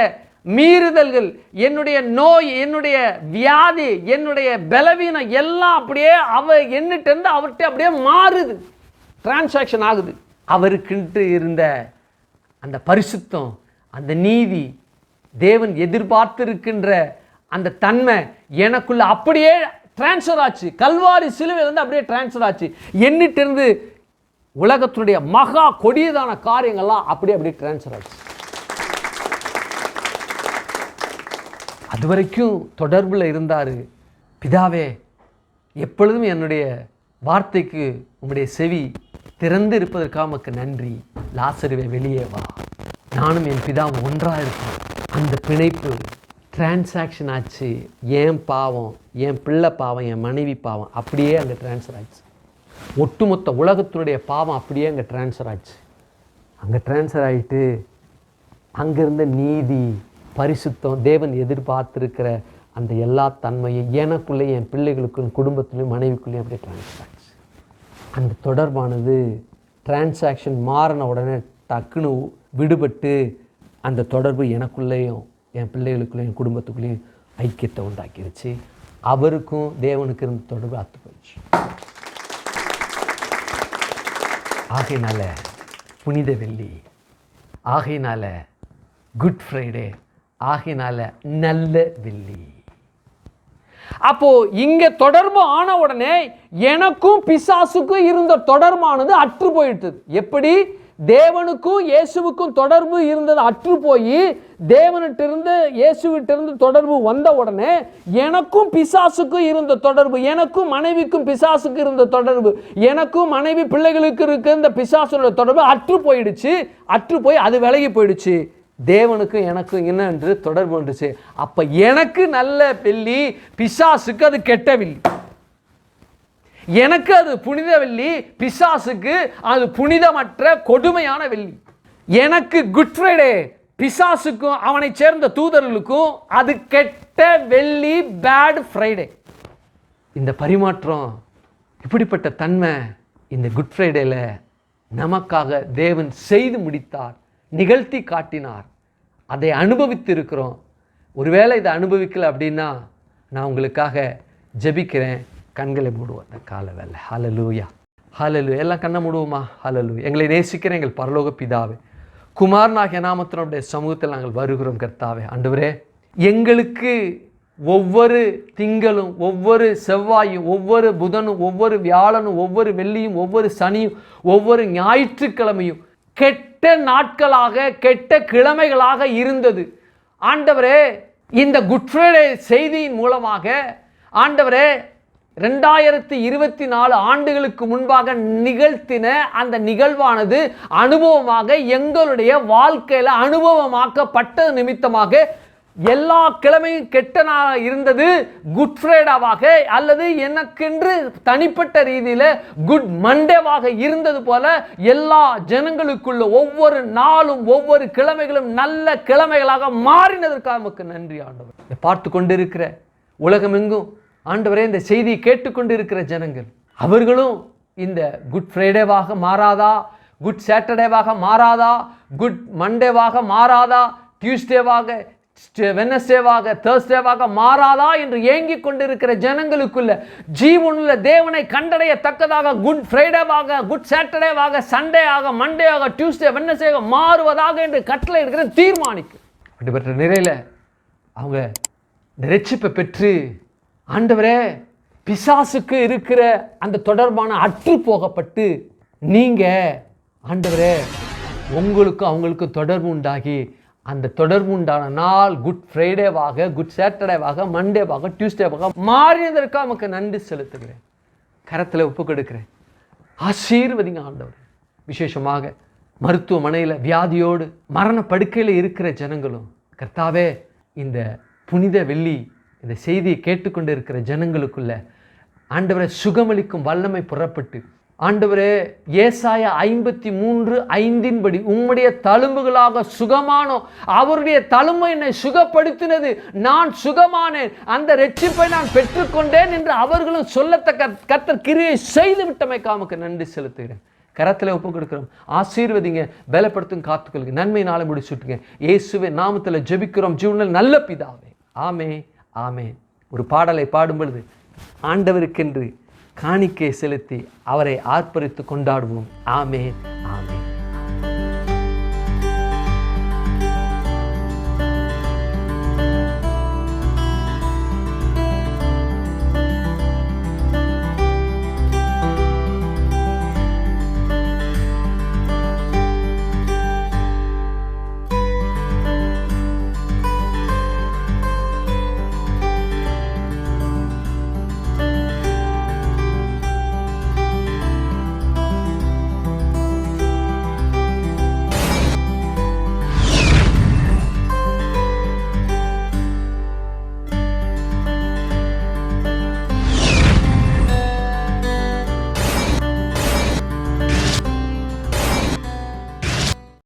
மீறுதல்கள், என்னுடைய நோய், என்னுடைய வியாதி, என்னுடைய பலவீனம் எல்லாம் அப்படியே என்னிட்டு அவர்கிட்ட அப்படியே மாறுது, டிரான்சாக்ஷன் ஆகுது. அவருக்குன்ட்டு இருந்த அந்த பரிசுத்தம், அந்த நீதி, தேவன் எதிர்பார்த்திருக்கின்ற அந்த தன்மை எனக்குள்ள அப்படியே டிரான்ஸ்ஃபர் ஆச்சு. கல்வாரி சிலுவையிலிருந்து அப்படியே டிரான்ஸ்ஃபர் ஆச்சு. என்னிட்டிருந்து உலகத்தினுடைய மகா கொடியதான காரியங்கள்லாம் அப்படியே டிரான்ஸ்ஃபர் ஆச்சு. அது வரைக்கும் தொடர்பில் இருந்தார். பிதாவே, எப்பொழுதும் என்னுடைய வார்த்தைக்கு உம்முடைய செவி திறந்து இருப்பதற்காக உமக்கு நன்றி. லாசருவே வெளியே வா, நானும் என் பிதாவும் ஒன்றாக இருக்கோம். அந்த பிணைப்பு டிரான்சாக்ஷன் ஆச்சு. என் பாவம், என் பிள்ளை பாவம், என் மனைவி பாவம் அப்படியே அங்கே டிரான்ஸ்ஃபர் ஆச்சு. ஒட்டுமொத்த உலகத்தினுடைய பாவம் அப்படியே அங்கே டிரான்ஸ்ஃபர் ஆச்சு. அங்கே டிரான்ஸ்ஃபர் ஆகிட்டு அங்கேருந்த நீதி, பரிசுத்தம், தேவன் எதிர்பார்த்துருக்கிற அந்த எல்லா தன்மையும் எனக்குள்ளே, என் பிள்ளைகளுக்கும், குடும்பத்துலேயும், மனைவிக்குள்ளேயும் அப்படியே டிரான்ஸ்ஃபர் ஆச்சு. அந்த தொடர்பானது டிரான்சாக்ஷன் மாறின உடனே டக்குன்னு விடுபட்டு அந்த தொடர்பு எனக்குள்ளேயும், என் பிள்ளைகளுக்குள்ளேயும், என் குடும்பத்துக்குள்ளேயும் ஐக்கியத்தை உண்டாக்கிருச்சு. அவருக்கும் தேவனுக்கு இருந்த தொடர்பு அத்து போயிடுச்சு. ஆகையினால புனித வெள்ளி, ஆகையினால குட் ஃப்ரைடே, ஆகையினால நல்ல வெள்ளி. அப்போ இங்க தொடர்பு ஆன உடனே எனக்கும் பிசாசுக்கும் இருந்த தொடர்பானது அற்று போயிட்டது. எப்படி? தேவனுக்கும் இயேசுவுக்கும் தொடர்பு இருந்தது அற்று போய் தேவனிட்டிருந்து இயேசுவிட்டிருந்து தொடர்பு வந்த உடனே எனக்கும் பிசாசுக்கும் இருந்த தொடர்பு, எனக்கும் மனைவிக்கும் பிசாசுக்கு இருந்த தொடர்பு, எனக்கும் மனைவி பிள்ளைகளுக்கு இருக்க இந்த பிசாசுடைய தொடர்பு அற்று போயிடுச்சு. அற்று போய் அது விலகி போயிடுச்சு. தேவனுக்கும் எனக்கும் என்ன என்று தொடர்பு வந்துச்சு. அப்ப எனக்கு நல்ல வெள்ளி, பிசாசுக்கு அது கெட்ட வெள்ளி. எனக்கு அது புனித வெள்ளி, பிசாசுக்கு அது புனிதமற்ற கொடுமையான வெள்ளி. எனக்கு குட் ஃப்ரைடே, பிசாசுக்கும் அவனை சேர்ந்த தூதர்களுக்கும் அது கெட்ட வெள்ளி, பேட் ஃப்ரைடே. இந்த பரிமாற்றம், இப்படிப்பட்ட தன்மை இந்த குட் ஃப்ரைடேல நமக்காக தேவன் செய்து முடித்தார், நிகழ்த்தி காட்டினார். அதை அனுபவித்து இருக்கிறோம். ஒருவேளை இதை அனுபவிக்கலை அப்படின்னா நான் உங்களுக்காக ஜெபிக்கிறேன். கண்களை மூடுவோம் அந்த கால வேலை. ஹல்லேலூயா, ஹல்லேலூயா. எல்லாம் கண்ணை மூடுவோமா? ஹல்லேலூயா. எங்களை நேசிக்கிற எங்கள் பரலோக பிதாவே, குமாரனாகிய நாமத்தினுடைய சமூகத்தில் நாங்கள் வருகிறோம். கர்த்தாவே, ஆண்டவரே, எங்களுக்கு ஒவ்வொரு திங்களும், ஒவ்வொரு செவ்வாயும், ஒவ்வொரு புதனும், ஒவ்வொரு வியாழனும், ஒவ்வொரு வெள்ளியும், ஒவ்வொரு சனியும், ஒவ்வொரு ஞாயிற்றுக்கிழமையும் கெட்ட நாட்களாக, கெட்ட கிழமைகளாக இருந்தது. ஆண்டவரே, இந்த குட் ஃப்ரைடே செய்தியின் மூலமாக ஆண்டவரே 2024 ஆண்டுகளுக்கு முன்பாக நிகழ்த்தின அந்த நிகழ்வானது அனுபவமாக எங்களுடைய வாழ்க்கையில் அனுபவமாக்கப்பட்டது நிமித்தமாக எல்லா கிழமையும் கெட்ட நாளாக இருந்தது குட் ஃப்ரைடேவாக அல்லது எனக்கென்று தனிப்பட்ட ரீதியில் குட் மண்டேவாக இருந்தது போல எல்லா ஜனங்களுக்குள்ள ஒவ்வொரு நாளும் ஒவ்வொரு கிழமைகளும் நல்ல கிழமைகளாக மாறினதற்காக நமக்கு நன்றி ஆண்டவர். பார்த்து கொண்டிருக்கிற உலகமெங்கும் ஆண்டவரே, இந்த செய்தியை கேட்டுக்கொண்டிருக்கிற ஜனங்கள் அவர்களும் இந்த குட் ஃப்ரைடேவாக மாறாதா, குட் சாட்டர்டேவாக மாறாதா, குட் மண்டேவாக மாறாதா, டியூஸ்டேவாக, வெனஸ்டேவாக, தேர்ஸ்டேவாக மாறாதா என்று ஏங்கிக் கொண்டிருக்கிற ஜனங்களுக்குள்ள ஜீவனுள்ள தேவனை கண்டடையத்தக்கதாக குட் ஃப்ரைடேவாக, குட் சாட்டர்டேவாக, சண்டே ஆக, மண்டே ஆக, டியூஸ்டே, வெனஸ்டே மாறுவதாக என்று கட்டளை இருக்கிற தீர்மானிக்கும். அப்படிப்பட்ட நிலையில் அவங்க இந்த ரட்சிப்பை பெற்று ஆண்டவரே, பிசாசுக்கு இருக்கிற அந்த தொடர்பான அற்று போகப்பட்டு நீங்கள் ஆண்டவரே உங்களுக்கும் அவங்களுக்கும் தொடர்பு உண்டாகி அந்த தொடர்பு உண்டான நாள் குட் ஃப்ரைடேவாக, குட் சாட்டர்டேவாக, மண்டேவாக, டியூஸ்டேவாக மாறியதற்காக நமக்கு நன்றி செலுத்துகிறேன். கரத்தில் ஒப்பு கொடுக்கிறேன். ஆசீர்வதிங்க ஆண்டவர். விசேஷமாக மருத்துவமனையில் வியாதியோடு மரண படுக்கையில் இருக்கிற ஜனங்களும் கர்த்தாவே, இந்த புனித வெள்ளி இந்த செய்தியை கேட்டுக்கொண்டு இருக்கிற ஜனங்களுக்குள்ள ஆண்டவரை சுகமளிக்கும் வல்லமை புறப்பட்டு ஆண்டவரே, ஏசாயா 53:5 உம்முடைய தழும்புகளாக சுகமானோ, அவருடைய தழும்பு என்னை சுகப்படுத்தினது, நான் சுகமானேன், அந்த ரட்சிப்பை நான் பெற்றுக்கொண்டேன் என்று அவர்களும் சொல்லத்தக்க கர்த்தர் கிரியை செய்து விட்டமைக்கு நமக்கு நன்றி செலுத்துகிறேன். கரத்தில் ஒப்பு கொடுக்கிறோம். ஆசீர்வதிங்க, பலப்படுத்தும், காத்துக்கொள்ளுங்க. நன்மை நாளை முடிச்சுட்டுங்க. இயேசுவின் நாமத்தில் ஜெபிக்கிறோம் ஜீவனில் நல்ல பிதாவே. ஆமே ஆமே. ஒரு பாடலை பாடும் பொழுது ஆண்டவருக்கென்று காணிக்கை செலுத்தி அவரை ஆர்ப்பரித்து கொண்டாடுவோம். ஆமே ஆமே.